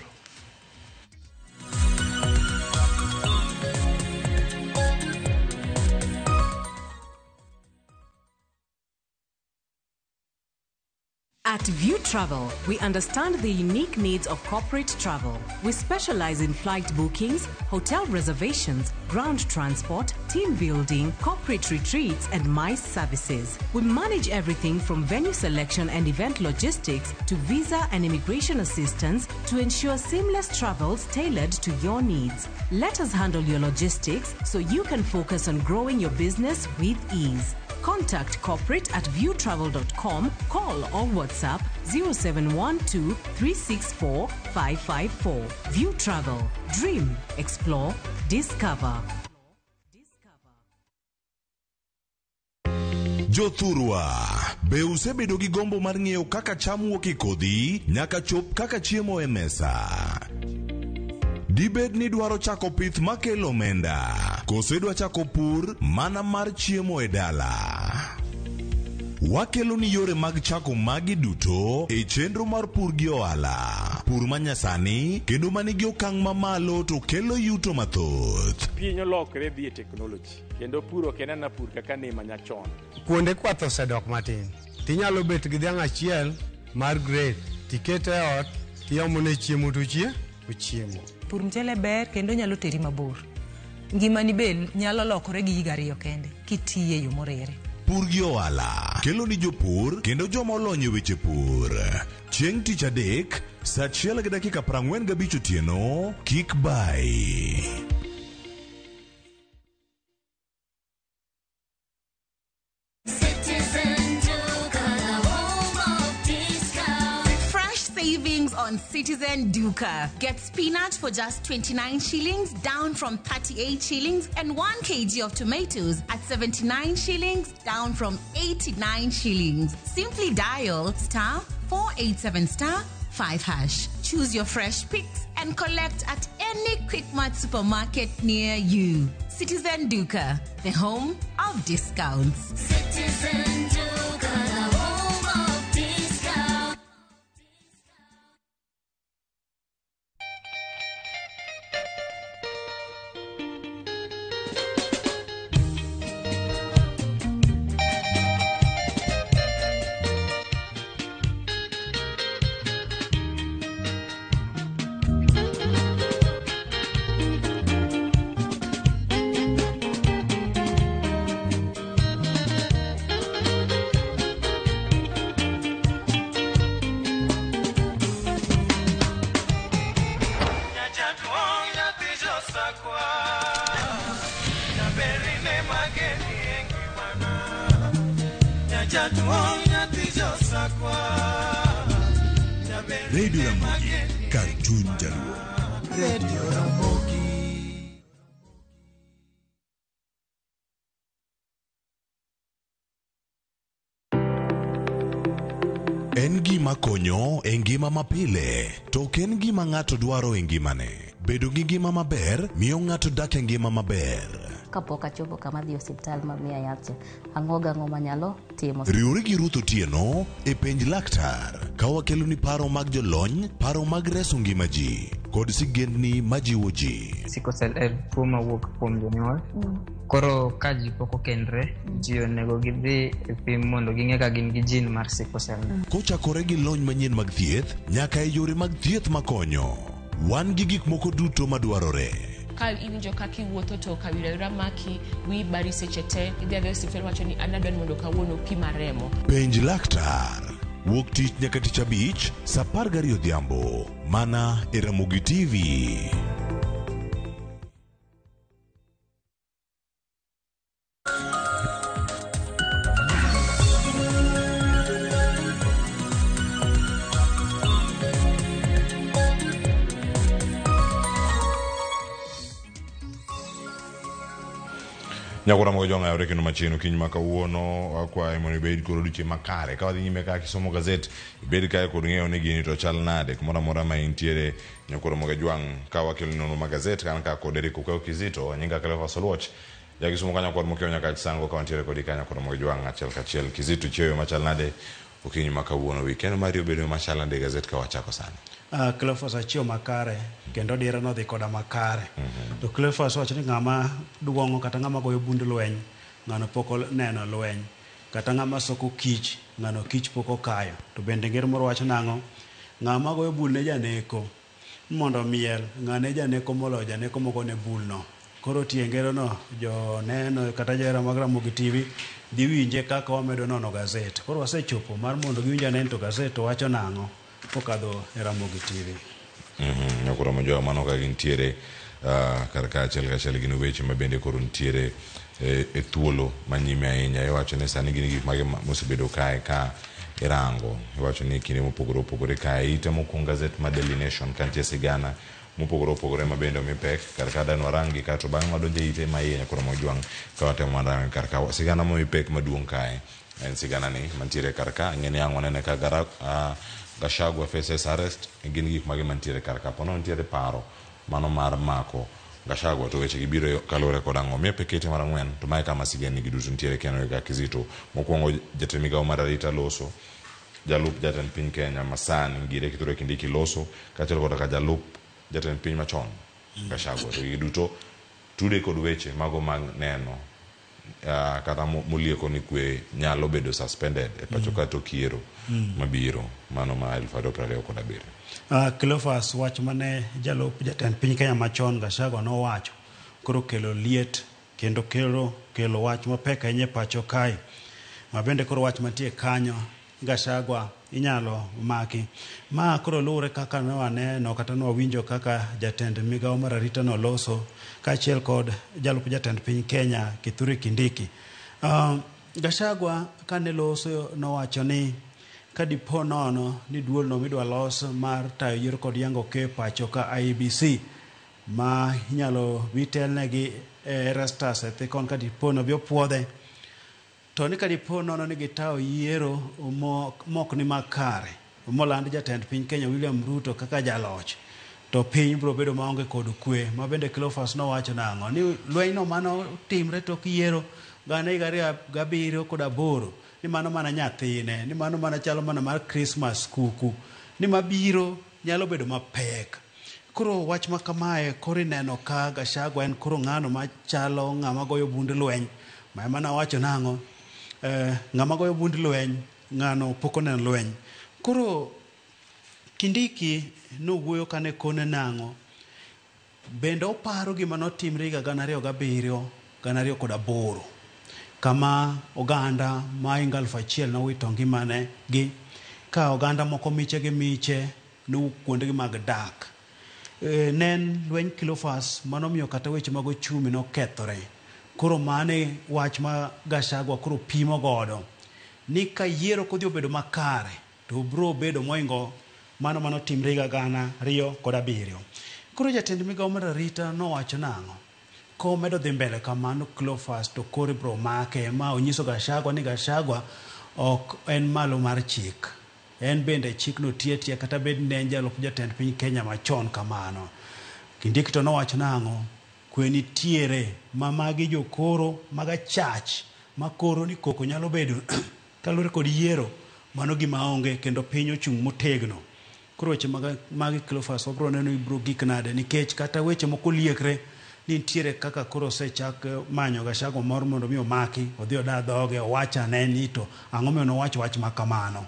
At View Travel, we understand the unique needs of corporate travel. We specialize in flight bookings, hotel reservations, ground transport, team building, corporate retreats, and MICE services. We manage everything from venue selection and event logistics to visa and immigration assistance to ensure seamless travels tailored to your needs. Let us handle your logistics so you can focus on growing your business with ease. Contact corporate at viewtravel.com, call or WhatsApp 0712 364 554. View Travel. Dream, explore, discover. Jothurwa, be usebedo gi gombo mar ng'eyo kaka cham wuok e kodhi nyaka chop kaka chiemo e mesa. Dibed ni dwaro chako pith makelo omenda, kose dwa chako pur mana mar chiemo e dala. Wakelo ni yore mag chako magi duto e chenro mar pur gi ohala. Pur manyasani kendo manigi okang' mamalo to kelo yuto mathoth. Piny olokre dhi e technology kendo puro kenana pur kaka ne manyachon. Kuonde kwath osedok matin. Tinyalo bet gi dhiang' achiel mar grade tikete ot tiomone chiemo to chiemo. Pur mchele ber kendo nyalo teri mabor. Ngimani be nyalo lokore gi higa 2 kende kitiye yo morere. Pur gi ohala kelo ni jopur kendo joma olony e weche pur. Chieng' tich adek saa 1:45 otieno kik bai. Savings on on Citizen Duka. Get spinach for just 29 shillings, down from 38 shillings, and 1 kg of tomatoes at 79 shillings, down from 89 shillings. Simply dial *487*5#. Choose your fresh picks and collect at any Quickmart supermarket near you. Citizen Duka, the home of discounts. Citizen Duka, the home of discounts. Radio Ramogi, Cartoon Jaluo. Radio Ramogi. En gima konyo e ngima mapile, to ok en gima ng'ato dwaro e ngimane. Bedo gi ngima maber miyo ng'ato dak e ngima maber. Kapok achopo kama dhi osiptal mamiya yath, ang'o manyalo timo. Riwri gi Ruth Otieno e penj laktar ka wakelo ni paro mag jolony, paro mag reso ngima ji kod sigendni majiwo ji. Sickle cell en tuo mawuok kuom jonyuol. Koro ka ji pok okendre, ji onego gidhi e pim mondo ging'e ka gin gi jin mar sickle cell. Kochakore gi lony manyien mag thieth nyaka e yore mag thieth makonyo. Wan gi gik moko duto madwarore. Ka injo kaki wuotho to kawira maki wi bari seche te idhi adhi osiptal wacho ni anadwani mondo kawuono pima remo. Penj laktar wuok tich nyaka tich abich saa 12 odhiambo mana e Ramogi TV. Nyakura mo jonga yore kino machino kinyuma kawuono akwa imoni beid koro duche makare ka wadhi nyime ka kisomo gazet beid ka kod ng'eyo ni gini to chal nade kumora mora ma intiere nyakura mo gajwang ka wakelo nono magazet kan ka kod Eric Ukeo Kizito nyinga kale Solwatch ya kisomo kanya kod mokeo nyaka sango ka intiere kod kanya kod mo gajwang achiel kachiel Kizito cheyo machal nade ukinyuma kawuono weekend Mario bedo machal nade gazet ka wachako sana. Cleophas achio makare kendo diere no dhi koda makare. To Cleophas wacho ni ng'ama duong'o kata ng'ama goyo bund lweny ng'ano pok neno lweny kata ng'ama soko kich ng'ano kich pok okayo. To bende ngero moro wacho nang'o ng'ama goyo bul ne janeko mondo miel ng'ane janeko molo janeko moko ne bul no. Koro tie ngero no jo neno kata jera mag Ramogi TV dhi winje kaka wamedo nono gazet. Koro wasechopo mar mondo giwinja neno to gazet to wacho nang'o pokado e Ramogi TV. Nyakura mo jowa mano ka gintiere karka achiel kachiel gin weche mabende koro ntiere e thuolo manyime ahinya. Iwacho ni sani gin gik mage mosebedo kae ka irango. Iwacho ni kinde mopogore opogore kae ite mokwongo gazet ma Daily Nation kantie sigana mopogore opogore mabende omipek karka danwa rangi kato bang' wadonje ite ma iye nyakura mo jwang ka watemo warangi karka sigana momipek maduong' kae en sigana ni mantiere karka ng'eni ang'o nene ka Gachagua faces arrest gin gik mage mantiere karka pono ntiere paro mano mar mako Gachagua to weche gibiro kalore kod ang'o mie pekete mar ang'wen to mae kama sigani giduto ntiere keno ga Kizito mokwongo jatend migawo mar arita Loso jalup jatend piny Kenya masani Ngire Kithure Kindiki Loso kaachiel kod ka jalup jatend piny machon Gachagua to giduto tude kod weche mago mag neno kata molieko ni kwe nyalo bedo suspended e pacho ka to kiero mabiro mano ma 2027. Cleophas wach mane jalup jatend piny Kenya machon Gachagua no wacho koro kelo liet kendo kelo wach mapek ahinya pacho kae mabende koro wach mantie kanyo Gachagua inyalo maki ma koro lure kaka ne waneno kata ne wawinjo kaka jatend migawo mar arita no Loso kaachiel kod jalup jatend piny Kenya Kithure Kindiki. Gachagua kane Loso nowacho ni ka dipo nono ni duolno midwa los mar tayo yiero kod yango ke pacho ka IEBC ma inyalo bitelnegi Erastus e thikon ka dipo no biopuodhe to ni ka dipo nono ni gitayo yiero mok ni makare moland jatend piny Kenya William Ruto kaka jaloch to piny bro bedo maonge kod kwe ma bende Cleophas nowacho nang'o ni lweny no mano timre tok yiero gana higa 2007 kod 8 ni mano mana nyathine ni mano mana chalo mana mar Christmas kuku ni mabiro nyalo bedo mapek. Koro wach ma kamae koro ineno ka Gachagua en koro ng'ano machalo ng'ama goyo bund lweny ma mana wacho nang'o ng'ama goyo bund lweny ng'ano pok oneno lweny. Koro Kindiki nowuoyo kane kone nang'o bende oparo gima notimre higa 2007 2008 kama oganda ma hinga 1000 nowito ngimane gi ka oganda moko miche gi miche kuondegi mag dak. Nen lweny Cleophas manomiyo kata weche mag ochumi nokethore. Koro mane wach ma Gachagua koro pimo godo ni ka yiero kodhi obedo makare to bro bedo moingo mano manotimre higa 2007. Koro jatend migawo mar arita nowacho nang'o ko medo dhi mbele kamano Cleophas to koro bro make ma onyiso Gachagua ni Gachagua ok en malo mar chik. En bende chik no tie kata bed ne en jalup jatend piny Kenya machon kamano. Kindiki to nowacho nang'o kwe nitiere ma magi jokoro maga chach ma koro ni koko nyalo bedo kalure kod yiero mano gima onge kendo piny ochung' motegno. Koro weche magi Cleophas obro neno ibro gik nade nikech kata weche moko liekre ni nitiere kaka koro sechak manyo Gachagua moro mondo mi omaki odhi oda dhoge owacha ne ni to ang'o me nowacho wach makamano.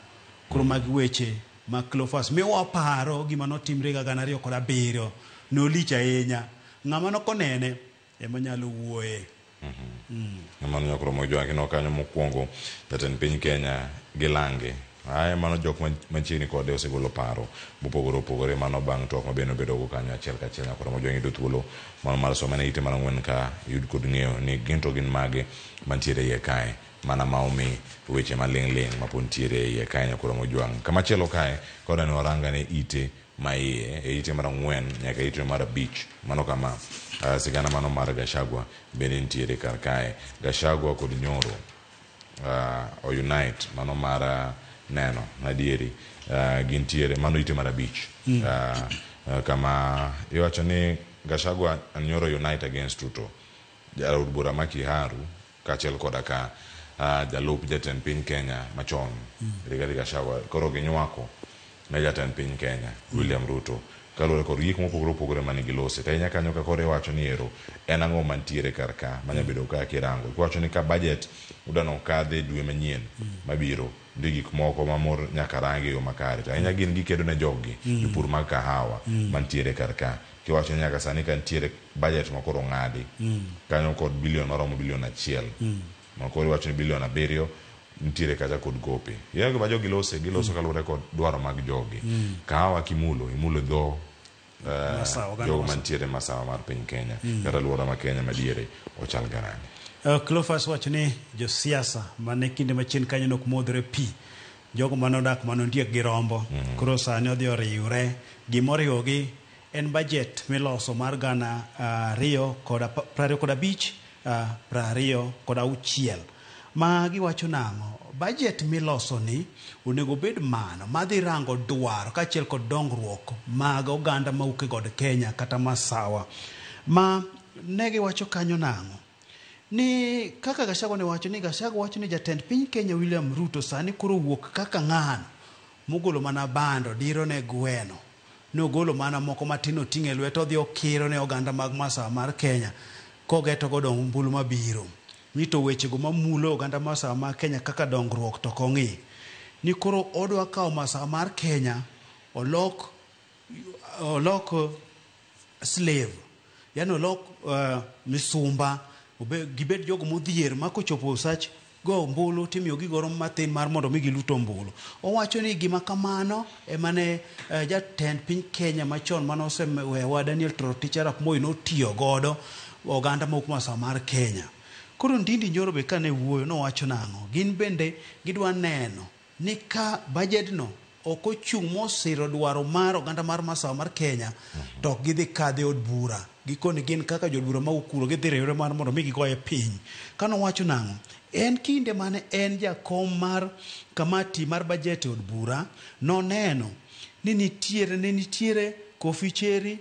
Koro magi weche ma Cleophas miwa paro gima notimre higa 2007 nolich ahinya ng'ama nokonene ema nyalo wuoye. Mano nyakoro mojwaki no kanyo mokwongo jatend piny Kenya Gilange Aye mano jok manchiegni kode osegolo paro mopogore opogore mano bang' twak mabende obedo go kanyo achiel kachiel nyakoro mojo yudo thuolo mano mar somo ne ite mar ang'wen ka yud kod ng'eyo ni gin to gin mage mantiere iye kae mana maomi weche maling' mapod ntiere iye kae nyakoro mojwang' kamachielo kae koda ni waranga ne ite ma iye e ite mar ang'wen nyaka ite mar abich mano kama sigana mano mar Gachagua bende ntiere kar kae Gachagua kod Nyoro o unite mano mar neno nadieri gintiere mano ite mar abich kama iwacho ni Gachagua and Nyoro unite against Ruto Jalud Bura Maki Haru kachiel koda ka jalup jatend piny Kenya machon Rigathi Gachagua koro ginywako ne jatend piny Kenya William Ruto kalore kod gik mopogore opogore mane gilose to nyaka kanyo ka koro iwacho ni ero en ang'o mantiere kar ka manya bedo ka kirango iwacho ni ka budget udano kadhe dwe manyien mabiro ndi gik moko mamor nyaka rangi yo makare to anya gin gikedo ne jogi jopur mag kahawa mantiere kar ka kiwacho nyaka sani ka ntiere budget makoro ng'adi kanyo kod bilion maromo bilion 1 makoro iwacho ni bilion 7 ntiere kaja kod gope yego ba jogi giloso kalure kod dwaro mag jogi kahawa imulo dho jogo mantiere masawa mar piny Kenya kata luora ma Kenya madiere ochal garani Cleophas wacho ni josiasa mane kinde machien kanyo nok modre pi jogo manodak manondiek gi rombo koro sani odhi oriwre gimoriwogi en budget miloso mar gana 2025 2026 ma giwacho nang'o budget miloso ni onego bed mano madhi rango dwaro kachiel kod dongruok mag oganda mauke god Kenya kata masawa ma negi wacho kanyo nang'o ni kaka Gachagua ne wacho ni Gachagua wacho ni jatend piny Kenya William Ruto sani koro wuok kaka ng'ano mogolo mana bando diro ne gweno nogolo mana moko matino ting'e lweto dhi okiro ne oganda mag masawa mar Kenya kogeto godo mbulu mabiro ni to wechego mamulo oganda masawa mar Kenya kaka dongruok to kong'i ni koro odwa kawo masawa mar Kenya olok slave yani olok misumba gibed jogo modhier ma kochopo sach go mbulu timiyo gigoro mathin mar mondo mi giluto mbulu owacho ni gima kamano emane jatend piny Kenya machon mano osewewa Daniel Toroitich arap Moi notiyo godo oganda mok masawa mar Kenya. Koro Ndindi Nyoro be kane wuoyo nowacho nang'o gin bende gidwa neno ni ka budgetno ok ochung' mosiro dwaro mar oganda mar masawa mar Kenya to ok gidhi kadhe od bura gikoni gin kaka jodbura ma ukuro gidhi riwre mar mondo mi gigoye piny. Kanowacho nang'o? En kinde mane en jakom mar kamati mar bajet od bura noneno ni nitiere Koficheri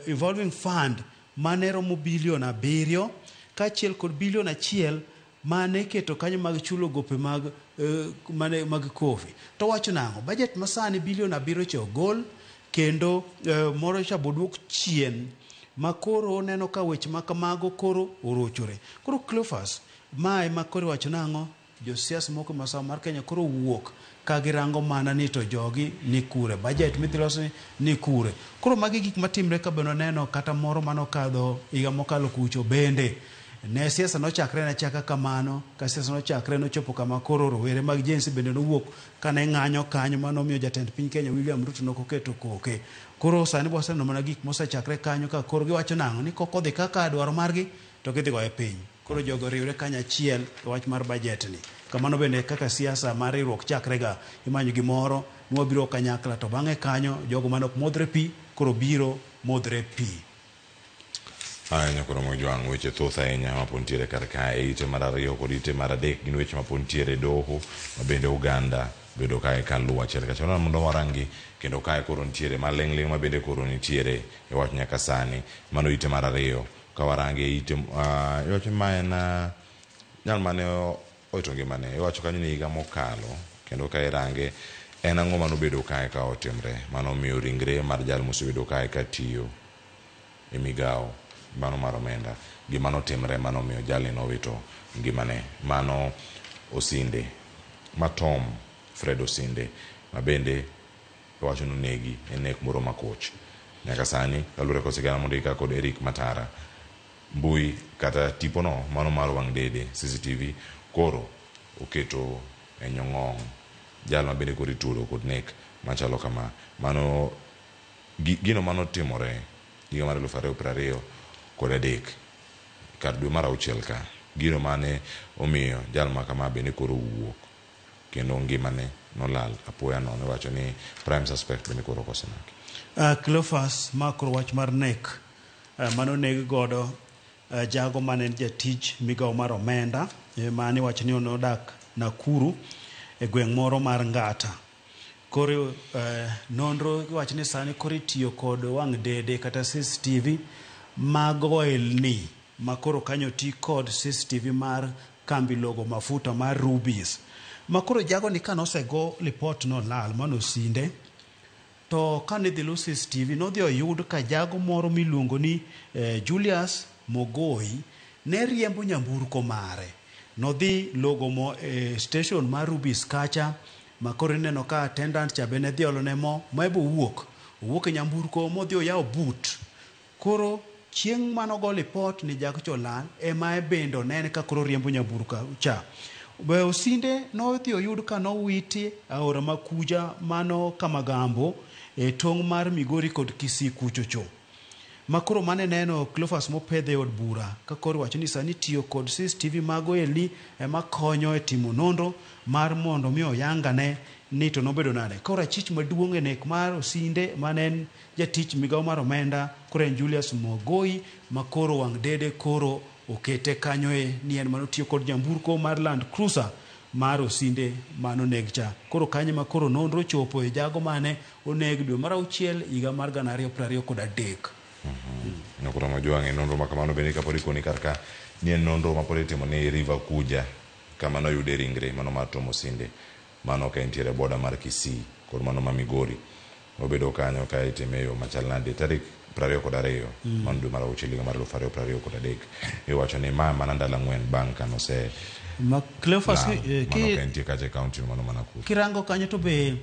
evolving fund mane romo bilion 7 kaachiel kod bilion 1 mane keto kanyo mag chulo gope mag Kofi. To wacho nang'o? Bajet masani bilion 7 cha ogol kendo moro cha boduok chien makoro neno ka weche makamago koro orochore. Koro Cleophas mae makoro wacho nang'o? Josiasa moko masawa mar Kenya koro wuok ka girango mana ni to jogi ni kure, budget midhilosi ni kure. Koro magi gik matimre ka beno neno kata moro manokadho higa mokalo kucho bende ne siasa nochakre na chaka kamano ka siasa nochakre nochopo kama koro rowere mag jensi bende nowuok kane ng'anyo kanyo manomiyo jatend piny Kenya William Ruto nokoketo koke. Koro sani boseno mana gik mosechakre kanyo ka koro giwacho nang'o ni kokodhi kaka dwaro margi to gidhi goye piny. Koro jogo riwre kanyachiel e wach mar budget ni. Kamano bende kaka siasa mar riwruok chakrega imanyo gimoro nwabiro kanyakla to bang'e kanyo jogo manok modre pi koro biro modre pi. Nyakoro Mojwang' weche thoth ahinya mapontiere kar kae ite mar ariyo kod ite mar adek gin weche mapontiere doho mabende Uganda bedo kae ka luwo achiel kachiel mondo warangi kendo kae koro nitiere maling'ling mabende koro nitiere e wach nyaka sani. Mano ite mar ariyo ka warangi ite iwacho ma en nyal mane oito ngimane iwacho kanyo ni higa mokalo kendo ka irange en ang'o manobedo kae ka otimre manomiyo ringre mar jal mosebedo kae ka tiyo e migawo mano mar omenda gima notimre manomiyo jali nowito ngimane. Mano Osinde Matom Fred Osinde mabende iwacho nonegi en nek moro makoch nyaka sani kalure kosigana mondika kod Eric Matara mbui kata tipono mano mar wang' dede CCTV koro oketo e nyong'ong' jal mabende koro itudo kod nek machalo kama. Mano gino manotimore higa mar 2023 kar dwe mar 6 ka gino mane omiyo jal ma kama bende koro wuok kendo ngimane nolal apoya nono iwacho ni prime suspect bende koro kosemaki. Cleophas makoro wach mar nek mano neg godo jago mane jatich migawo mar omenda mane wacho ni onodak Nakuru e gweng' moro mar Ngata. Koro nonro iwacho ni sani koro itiyo kod wang' dede kata CCTV mag oil ni makoro kanyo ti kod CCTV mar kambi logo mafuta mar Rubis. Makoro jago ni kanosego report no lal manosinde to kanidhi lu CCTV nodhi oyud ka jago moro miluongo ni Julius Mogoi ne riembo nyamburko mare. Nodhi logo mo station mar Rubis kacha makoro neno ka attendant cha bene dhi olone mo maibo wuok e nyamburko modhi oyawo boot. Koro chieng' manogo report ni jago cholal ema bendo nene ka koro riembo nyamburko cha. Osinde nodhi oyud ka nowiti aora makuja mano Kamagambo e tong' mar Migori kod Kisii kuchocho. Makoro mane neno Cleophas mopedhe od bura ka koro wacho ni sani tiyo kod CCTV mago eli ema konyo e timo nonro mar mondo mi oyangane ni to nobedo nade. Koro achich maduong' e nek mar Osinde manen jatich migawo mar omenda koro en Julius Mogoi makoro wang' dede koro okete kanyo ni en manotiyo kod nyamburko mar Land Cruiser mar Osinde mano neg cha. Koro kanye makoro nonro chopo e jago mane oneg dwe mar 6 higa mar 2023. Nyakoro Mojwang' nonro makamano bende kapod ikoni karka ni en nonro mapod itimo ni River Kuja kama noyude ringre mano mar Tom Osinde mano ka entiere boda mar Kisii kod mano ma Migori obedo kanyo ka itime yo machal nade tarik 22 mano dwe mar 6 higa mar 2023 iwacho ni mana ndalo 4 bang' kanose Cleophas county mano Nakuru. Kirango kanyo to be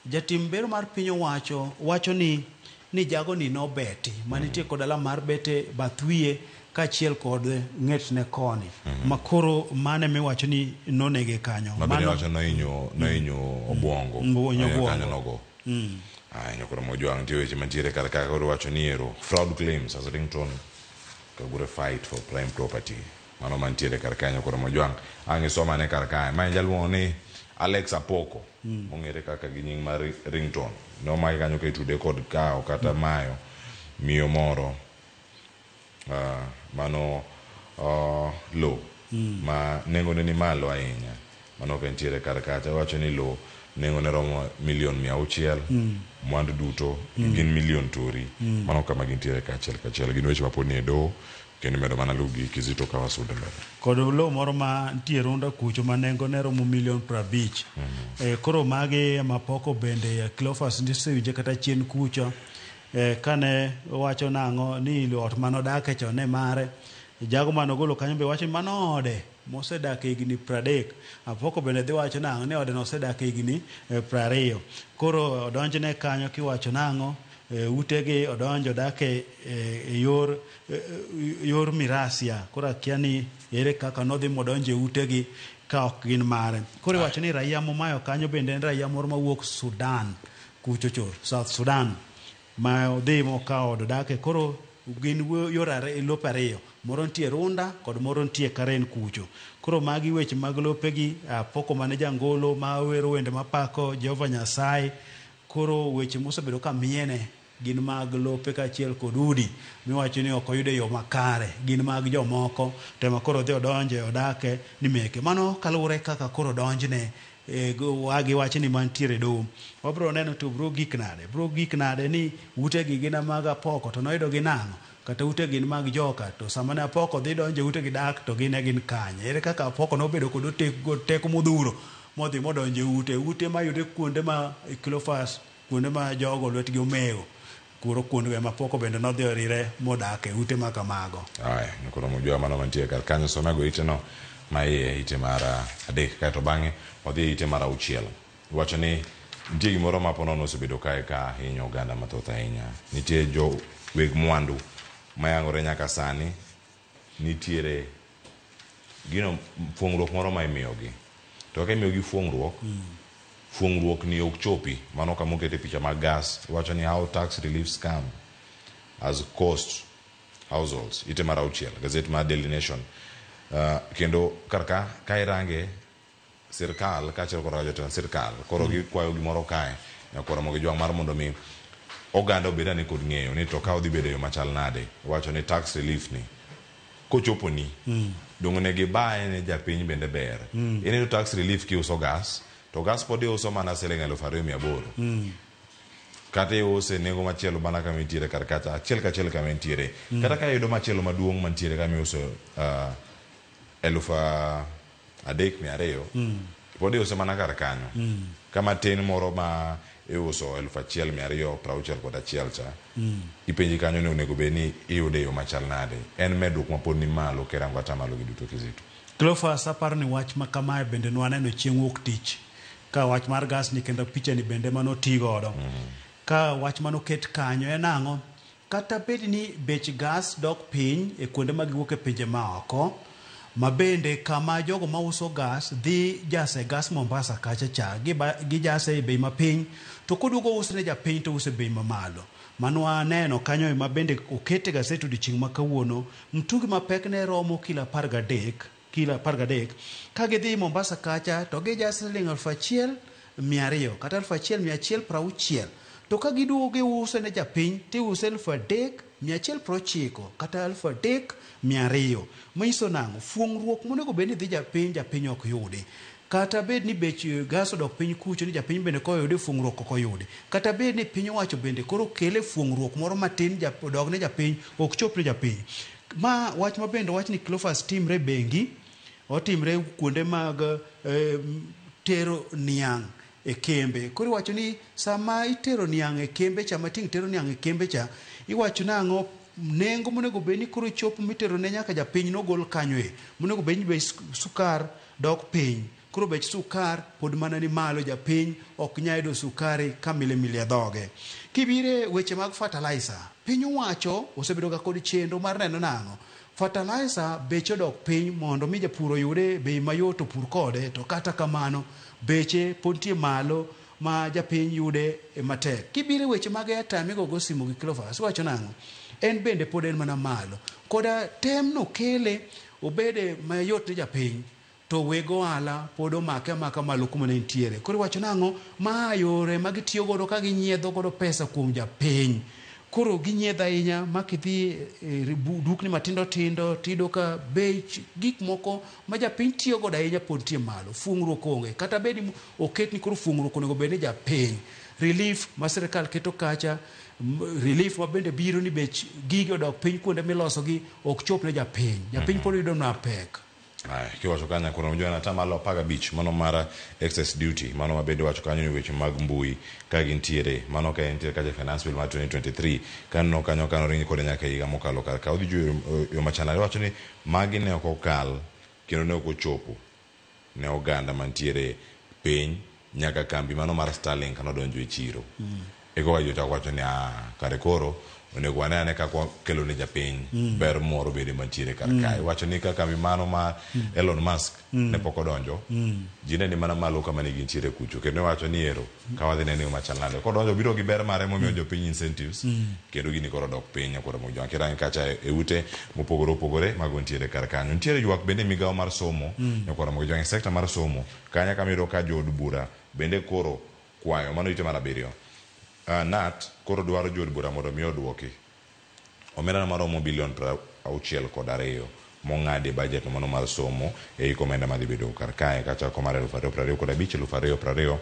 jatim bero mar piny wacho ni jago ni nobeti manitie kod ala mar bete bathwie kachiel kod ng'etne koni makoro mane miwacho ni nonege kanyo mane wacho noinyo obwongo kanyo nogo. Nyakoro Mojwang' tie weche mantiere kar ka koro wacho ni ero fraud claims as ringtone kagure fight for prime property mano mantiere kar kanyo. Koro Mojwang' ang' isomane kar kae ma jaluongo ni Alex Apoko mong'ere kaka gi nying mar ringtone nomaki kanyo kitude kod kao kata mayo miyo moro mano lo ma nengone ni malo ahinya mano kentiere kar kacha wacho ni lo nengone romo $600,000 mwandu duto gin million tori mano kama gintiere kachiel gin weche mapod nie doho kendo medo mana lugi Kizito Kawasude mbele kod lo moro ma nitie Runda kucho ma nengone romo $50,000,000 koro magi mapoko bende Cleophas ndisewinje kata chien kucho kane wacho nang'o ni ot manodake chon ne mare jago manogolo kanyo be wacho manode mosedak higni 30 Apoko bende dhi wacho nang'o ni ode nosedak higni 20 koro odonjne kanyo kiwacho nang'o utegi odonjo dake yor mirasia koro akia ni ere kaka nodhi modonje utegi ka ok gin mare koro wacho ni raia momayo kanyo bende en raia moro mawuok Sudan kuchocho South Sudan ma odhi mokawo od dake koro gin lope ariyo moro nitie Runda kod moro nitie Karen kucho koro magi weche mag lopegi Apoko mane jangolo ma wero wende mapako Jehova Nyasaye koro weche mosebedo ka miene gin mag lope kaachiel kod udi miwacho ni ok oyude yo makare gin mag jomoko tema koro dhi odonje odake ni meke mano kaluwore kaka koro donjne wagi wacho ni mantiere doho wabro neno to bro gik nade ni utegi gin mag Apoko to noyudo gi nang'o kata utegi gin mag joka to sama ne Apoko dhi donje utegi dak to gin gin kanye ere kaka Apoko nobedo kod teko modhuro modhi modonje ute mayude kuonde ma Cleophas kuonde ma jogo lwetgi omeo kuro kuonde ma Apoko bende nodhi orire modake ute ma kamago aya koro mujua mano mantie kar kanyo somago iteno ma ite mar 3 kaeto bang'e odhi ite mar 6 wacho ni nitie gimoro ma ponono osebedo kae ka hinyo oganda mathoth ahinya nitie jo weg mwandu mayang'ore nyaka sani nitiere gino fuong'ruok moro ma imiyogi to ka imiyogi fuong'ruok ni ok chopi mano kama okete picha mag gas wacho ni how tax relief scam as cost households ite mar 6 gazet mar Daily Nation kendo karka ka irange sirkal kaachiel kod jotend sirkal koro gikwayo gimoro kae nyakoro mogi jwang' mar mondo mi oganda obeda ni kod ng'eyo ni to ka odhi bedo yo machal nade wacho ni tax relief ni kochopo ni dong' ne gibaye ne japiny bende ber ineno tax relief kiuso gas to gas pod iuso mana $2,800 kata iuse nengo machielo bana kama intiere kar kacha achiel kachiel kama intiere kata ka yudo machielo maduong' mantiere kama iuso $3,200 pod iuso mana kar kanyo kama tin moro ma iuso $1,261 cha ipenji kanyo ni onego bed ni iyude yo machal nade en medruok mapod ni malo kerango ata malo gi duto Kizito Cleophas aparo ni wach ma kamae bende nwaneno chieng' wuok tich ka wach mar gas ni kendo picha ni bende manoti godo ka wach manoket kanyo en ang'o kata bed ni bech gas dok piny e kuonde ma giwuok e pinje maoko ma bende kama jogo mauso gas dhi jase gas Mombasa kacha cha gijase e bei mapiny to koduogo uso ne japiny to uso bei mamalo mano aneno kanyo ma bende okete gaset odiochieng' ma kawuono mtungi mapek ne romo kilo 13 ka gidhi Mombasa kacha to gijase $1,200 kata $1,160 to ka giduogo giuso ne japiny tiuso $3,190 kata $3,200 manyiso nang'o fuong'ruok monego bed ni dhi japiny ok yudi kata bed ni bech gas odok piny kucho ni japiny bende koyude fuong'ruok ok oyudi kata bed ni piny owacho bende koro kele fuong'ruok moro matin odog ne japiny ok chop ne japiny ma wach ma bende wach ni Cleophas timre bengi otimre kuonde mag tero niang' e kembe koro iwacho ni sama itero niang' e kembe cha mating tero niang' e kembe cha iwacho nang'o nengo monego bed ni koro chopo mitero ne nyaka japiny nogol kanyo monego bed ni bech sukar dok piny koro bech sukar pod mana ni malo japiny ok nya yudo sukari ka mile dhoge kibire weche mag fertilizer piny owacho osebedo ga kod chenro mar neno nang'o fertilizer beche dok piny mondo mi japur oyude bei mayot opur kode to kata kamano beche pod tie malo ma japiny yude matek kibire weche mag airtime go simo gi Cleophas wacho nang'o en bende pod en mana malo koda tem no kele obede mayot ne japiny to wego ala pod omake amaka malo kuma ne ntiere. Koro wacho nang'o ma yore ma gitiyo godo ka ginyiedho godo pesa kuom japiny. Koro ginyiedho ahinya ma kidhi dukni matindo tindo tido ka bech gik moko ma japiny tiyo godo ahinya pod tie malo. Fungruok onge kata bedi oket ni koro fungruok onego bed ni japiny. Relief ma sirkal keto kacha, relief ma bende biro ni bech gigi odok piny kuonde miloso gi ok chop ne japiny. Japiny pod yudo na pek. Kiwacho kanya kuna mjua na tamalo paga beach mano mara excess duty mano mabende wacho kanyo ni weche mag mbui ka gintiere mano ka entiere kaja finance bill ma 2023 kanno kanyo kano ringi kode nyaka higa mokalo ka udhi ju yo machana wacho ni magi ne okokal kendo ne okochopo ne oganda mantiere piny nyaka kambi mano mar Starlink kano donjo e chiro eko wajo wacho ni kare koro onego wanene kako kelo ne japiny ber moro bede mantiere kar kae wacho ni kaka mano ma Elon Musk ne pok odonjo jine ni mana malo kama ne gintiere kucho kendo wacho ni ero ka wadhi nene machalande kodonjo biro gi ber mare momiyo jopiny incentives kendo gini koro dok piny akora mojo kirang kacha e ute mopogore opogore mago ntiere kar kanyo ntiere ywak bende migawo mar somo akora mojo e sekta mar somo kanya kamiro ka jod bura bende koro kwayo mano ite mara biriyo Nat koro dwaro jod bura mondo mi odwoki omenda maromo bilion 62 mong'adi budget mano mar somo e komenda madhi bedo kar kae kacha ko mar 2025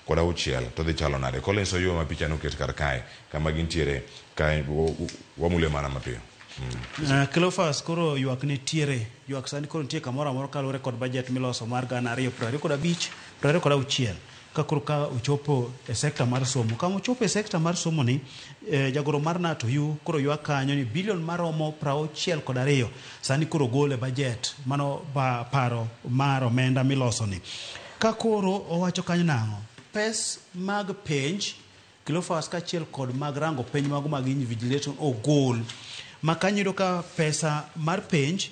2026 to dhi chalo nade Collins Oyo ma picha noket kar kae kama gintiere kae wamule mana mapiyo Cleophas koro ywak ne tiere ywak sani koro nitie kamoro amoro kalure kod budget miloso mar 2025-2026 ka koro ka uchopo e sekta mar somo kama uchopo e sekta mar somo ni jagoro mar NATO yu koro ywak kanyo ni bilion maromo 62 sani koro gole budget mano paro mar omenda miloso ni ka koro owacho kanyo nang'o pes mag penj Cleophas kachiel kod mag rango penj mago mag invigilation ogol makanyido ka pesa mar penj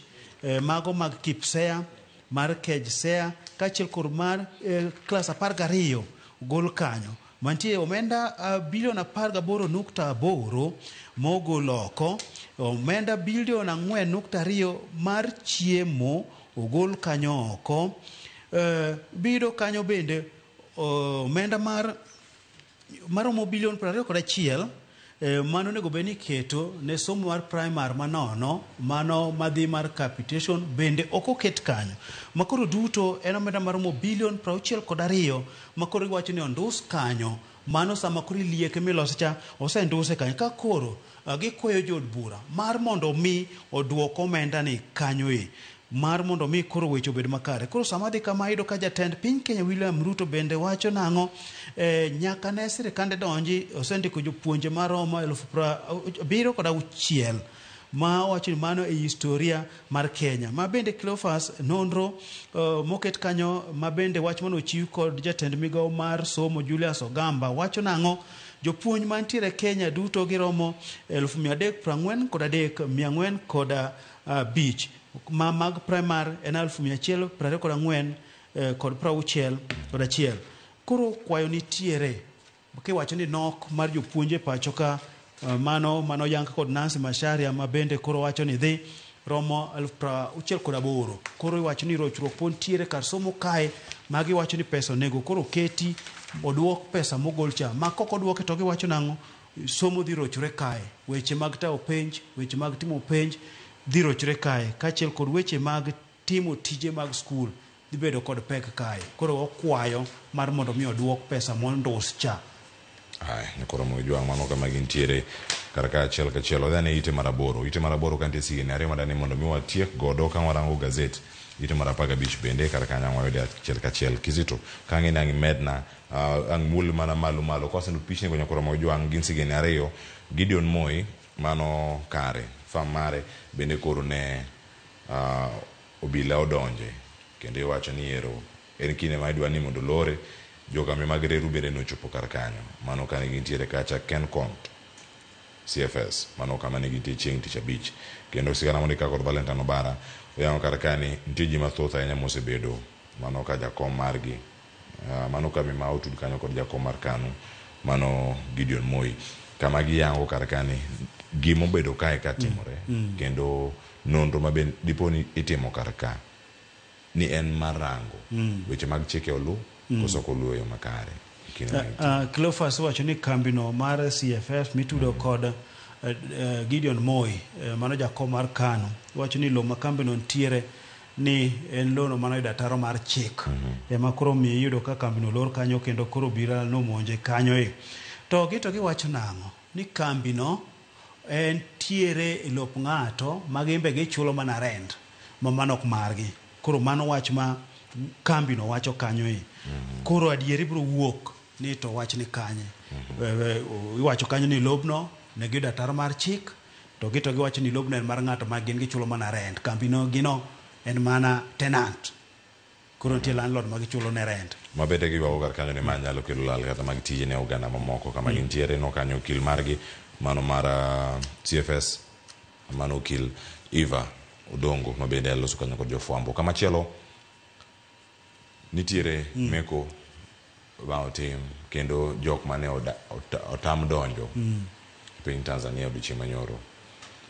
mago mag KIPSEA mar KEJSEA kachiel kod mar klas 12 gol kanyo mantie omenda bilion 18.8 mogol oko omenda bilion 4.2 mar chiemo ogol kanyo oko biro kanyo bende omenda maromo bilion 21 mano nego beni keto ne somo mar primary manono mano madhi mar capitation bende oko ket kanyo makoro duto en omenda maromo bilion 62 makoro iwacho ni ondus kanyo mano sama koro lieke miloso cha osenduse kanyo ka koro gikwayo jod bura mar mondo mi odwoko omenda ni kanyo mar mondo mi koro weche obed makare koro sama dhi kama ido ka jatend piny Kenya William Ruto bende wacho nang'o nyaka ne sirikande donji osendiko jopuonje maromo 76,000 ma wacho ni mano e historia mar Kenya ma bende Cleophas nonro moket kanyo ma bende wach mano chiw kod jatend migawo mar somo Julius Ogamba wacho nang'o jopuonj mantiere Kenya duto giromo 343,400 kod beach mag primary en 1,124 kod 61 koro kwayo nitiere kiwacho ni nok mar jopuonje pacho ka mano yanka kod Nancy Macharia ma bende koro wacho ni dhi romo 68 koro iwacho ni rochruok pon tiere kar somo kae magi wacho ni pesa nego koro keti odwok pesa mogol cha ma kok odwoke to giwacho nang'o somo dhi rochre kae weche mag tao penj weche mag timo penj dhi rochre kae kachiel kod weche mag timo tije mag skul dhi bedo kod pek kae koro okwayo mar mondo mi odwok pesa mondus cha ni koro mojwang mano kama gintiere karaka achiel kachiel dhane ite maraboro kante sigene ariyo madani mondo mi watiek godo ka warango gazet ite marapaga bich bende karaka nyangwa yode achiel kachiel Kizito kange nangi medna ang mul mana malu kosendu pichne kwenye koro mojwang gin sigene ariyo Gideon Moi mano kare famare bende koro ne obila odonje kendo iwacho ni ero en kine ma idwa ni mondo lore jogame mag reru bende nochopo kar kanyo mano kane gintiere kacha Ken Kont CFS mano kama ne gintie chieng' tich abich kendo sigana mondo kaka Valentine Obara oyango kar kani nitie ji mathoth ahinya mosebedo mano ka jakom margi mano kama ma otud kanyo kod jakom mar KANU mano Gideon Moi kama giyango kar kani gimo bedo kae ka timore kendo nonro mabe diponi itimo kar ka ni en marango weche mag chike olu koso koluo yo makare Cleophas wacho ni kambino mar CFF mitudo kod Gideon Moi mano jakom mar KANU wacho ni lo ma kambino ntiere ni en lono mano yudo ataro mar chik ema koro miyo yudo ka kambino lor kanyo kendo koro bira nomonje kanyo to giwacho nang'o ni kambino en tiere e lop ng'ato ma gimbe gichulo mana rent ma mano ok margi koro mano wach ma kambino wacho kanyo koro adieri biro wuok ni to wach ni kanye iwacho kanyo ni lobno ne giyudo ataro mar chik to giwacho ni lobno en mar ng'ato ma gin gichulo mana rent kambino gino en mana tenant koro nitie landlord ma gichulo ne rent mabede giwago kar kanyo ni ma nyalo kelo lal kata mag tije ne oganda mamoko kama gintiere no kanyo okil margi mano mar CFS mano okil Eva Odongo mabende aloso kanyo kod jofwambo kama chielo nitiere meko bao tim kendo jok mane otam donjo piny Tanzania odiochieng' manyoro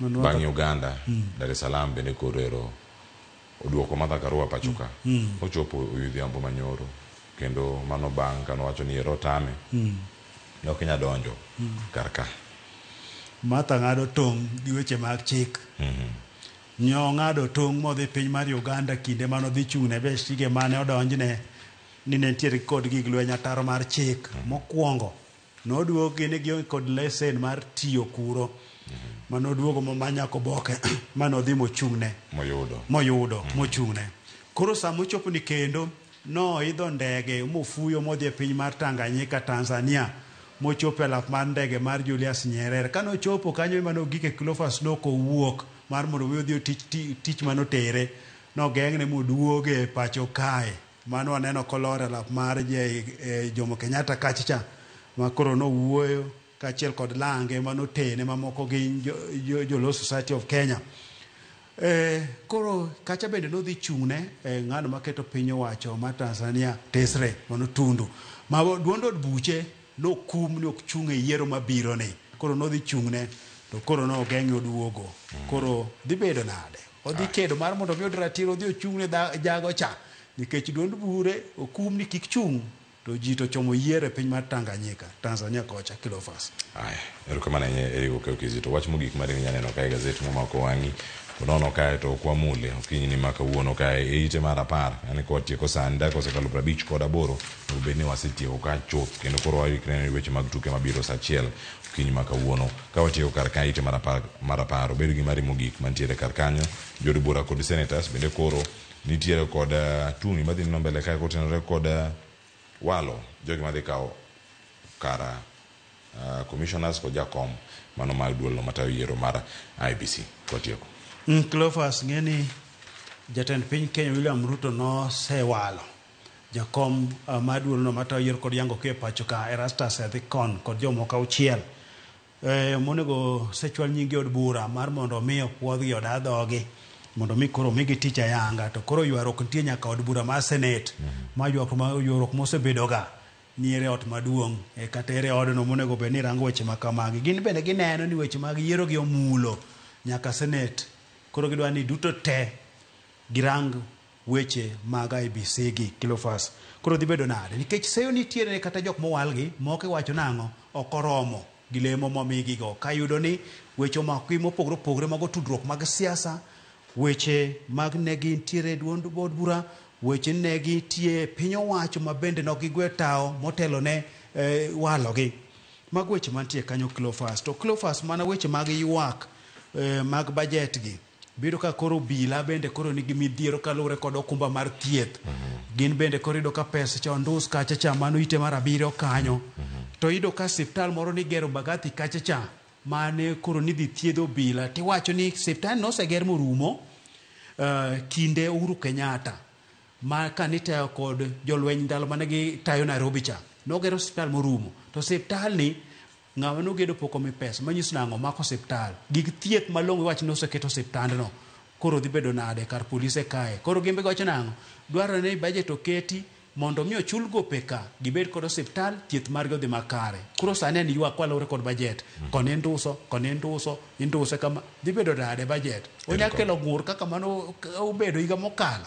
bang' Uganda Dar es Salaam bende korero oduoko Martha Karua pachoka ochopo Odhiambo manyoro kendo mano bang' kano wacho ni ero tame ne ok nyalo donjo karka Martha ng'ado tong' gi weche mag chik nyo ng'ado tong' modhi piny mar Uganda kinde mano dhi chung'ne be shige mane odonjne ni ne ntiere kod gig lweny ataro mar chik mokwongo noduogi ni gionge kod lesen mar tiyo kuro manoduogo manyako boke manodhi mochung'ne moyudo mochung'ne koro samochopo ni kendo noidho ndege mofuyo modhi e piny mar Tanganyika Tanzania mochopo e lap mar ndege mar Julius Nyerere kanochopo kanyo manogike Cleophas nokowuok mar mondo odhi tich manotere nogeng'ne moduoge pacho kae mano aneno kolore lap mar Jomo Kenyatta kachicha ma koro nowuoyo kaachiel kod lange manotene mamoko gin Law Society of Kenya koro kacha bende nodhi chung'ne ng'ano maketo piny owacho ma Tanzania Tesre mano Tundu ma duond od buche nokum ni ok chung' e yiero mabiro ni koro nodhi chung'ne to koro nogeng'e oduogo koro dhi bedo nade odhi kedo mar mondo mi ratiro odhi ochung'ne jago cha nikech duond bure okum ni kik chung' to ji to chomo yiero e piny mar Tanganyika Tanzania kocha Cleophas erokamano erigo ka okizito wach mogik mar nyaneno kae gazet momako wang'i nono kae to kwamule okinyi ni ma kawuono kae e ite mar 10 yani ko tieko sani dakika osekalo 58 obed ni wasetieko ka chuth kendo koro waikre ne weche mag tuke mabiro saa achiel okinyi ma kawuono ka watieko kar kae ite mar 10 obedo gi mari mogik mantiere kar kanyo jod bura kod senators bende koro nitiere kod tung'i madhi neno mbele kae kotenore kod walo jogi madhi kawo kara commissioners kod jakom mano mar duolno matayo yiero mar IBC kotieko Cleophas ng'eni jatend piny Kenya William Ruto nosewalo jakom mar duolno matayo yiero kod yango ke pacho ka Erastus Ethicon kod jomoko auchiel monego sechwal nyingi od bura mar mondo mi opuodhgi od adhogi mondo mi koro migi tich ayanga to koro ywarok nitie nyaka od bura mar Senate ma ywarok mosebedoga niere ot maduong' kata ere odno monego bed ni rango weche makamagi gin bende gineno ni weche mag yiero gi omulo nyaka Senate koro gidwa ni duto te girang weche mag IBC gi Cleophas koro dhi bedo nade nikech seyo nitiere kata jok mowalgi moko iwacho nang'o ok oromo gi lemo momigigo kayudo ni weche mopogore opogore mag tudruok mag siasa weche mag negi ntiere duond bod bura weche negi tie piny owacho ma bende nokigwe tao motelo ne walogi mag weche mantie kanyo Cleophas to Cleophas mana weche mag ywak mag budget gi biro ka koro bila bende koro nigi midhiero kalure kod okumba mar thieth gin bende koro ido ka pesa cha ondus kacha cha mano ite mar 7 kanyo to ido ka siptal moro ni gero Mbagathi kacha cha mane koro ni dhi thiedho bila tiwacho ni siptal noseger morumo kinde Uhuru Kenyatta ma kanitayo kod jolweny ndalo mane gi tayo Nairobi cha nogero siptal morumo to siptal ni ng'awa nogedo poko mi pesa manyiso nang'o mako siptal gig thieth malong'o wach noseketo siptandno koro dhi bedo nade kar polise kae koro gimbe gocho nang'o dwarore ni budget oketi mondo mi ochul gope ka gibed kod siptal thieth margi odhi makare koro sani en ywak kwalure kod budget kone induse kama dhi bedo nade budget onya kelo ng'ur kaka mano obedo higa mokalo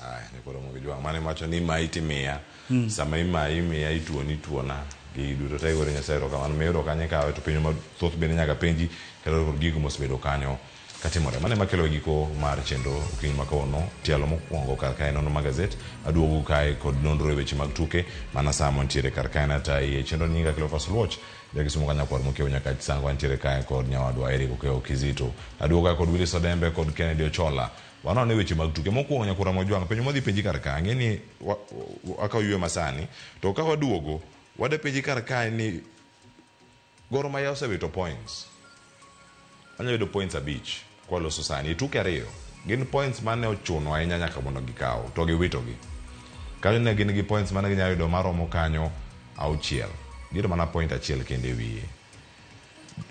Ai, ni koro mo gijwa mane macho ni maiti mia. Sama imia ituoni tuona. Gi duto te gore Nyasaye erokamano miyudo kanyo kawe to piny mathoth bende nyaka penji kendo gigo mosebedo kanyo katimore. Mane makelo giko mar chenro okinyi ma kawuono tielo mokwongo kar kae nono magazet aduogo kae kod nonro e weche mag tuke mana saa montiere kar kae nata e chenro nyinga Cleophas Luoch jakisomo kanya kwar mokiewo nyaka sango antiere kae kod nyawadwa Eric Okeo Kizito aduogo kae kod Willis Odembe kod Kennedy Ochola wanone weche mag tuke mokwongo nyakura mojwang penjo modhi penji kar kae ng'eni akaw ywe masani to ka waduogo wade penji kar kae ni Gor Mahia osewito points anya yudo points abich kwa loso sani tuke ariyo gin points mane ochuno ahinya nyaka mondo gikaw to giwitogi kanyo ne gin gi points mane ginyalo yudo maromo kanyo auchiel giro mana point achiel kende wiye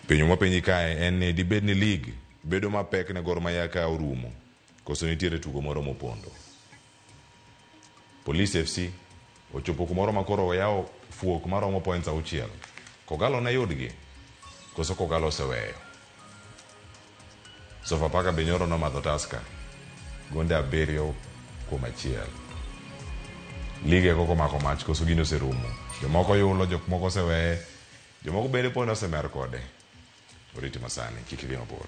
penjo mopenji kae en ni dibed ni league bedo mapek ne Gor Mahia ka orumo koso nitiere tugo moro mopondo. Police FC ochopo kumoro makoro oyawo fuok maromo points auchiel Kogalo ne yudgi koso Kogalo oseweyo. Sofapaka Benyoro no madho Tusker gonde 7 kuom 1. Lige koko mako mach koso gino oserumo. Jomoko yulo, jomoko oseweye, jomoko bende poni osemer kode. Oriti masani kik idhi mabor.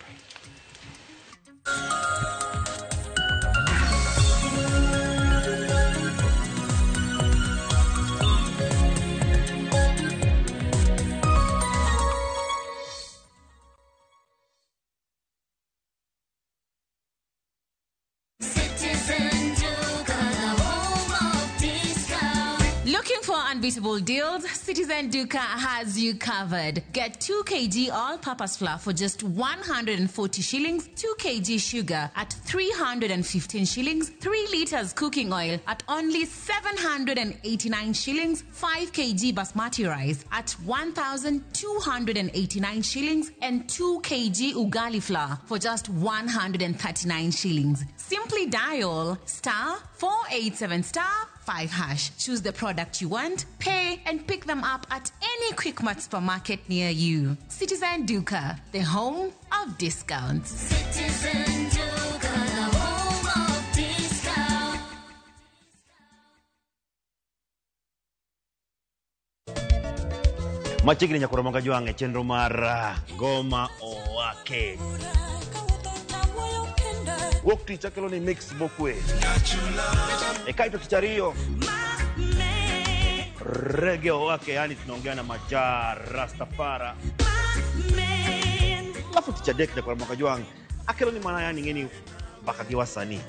Unbeatable deals, Citizen Duka has you covered. Get 2 kg all-purpose flour for just 140 shillings, 2 kg sugar at 315 shillings, 3 liters cooking oil at only 789 shillings, 5 kg basmati rice at 1,289 shillings, and 2 kg ugali flour for just 139 shillings. Simply dial *487*5#. Choose the product you want, pay, and pick them up at any Quickmart supermarket near you. Citizen Duka, the home of discounts. Citizen Duka, the home of discounts. Machigni nyakoro manga jwange chenro mar Goma Owake. Wok ticha kelo ni mix bokwe. Ekaito tichario. Reggae Owake, yani tunaongea na Majar Rastafara. Alafu ticha dek nyakoro manga jwange. Akelo ni mana yani ngeni bakagiwa sani.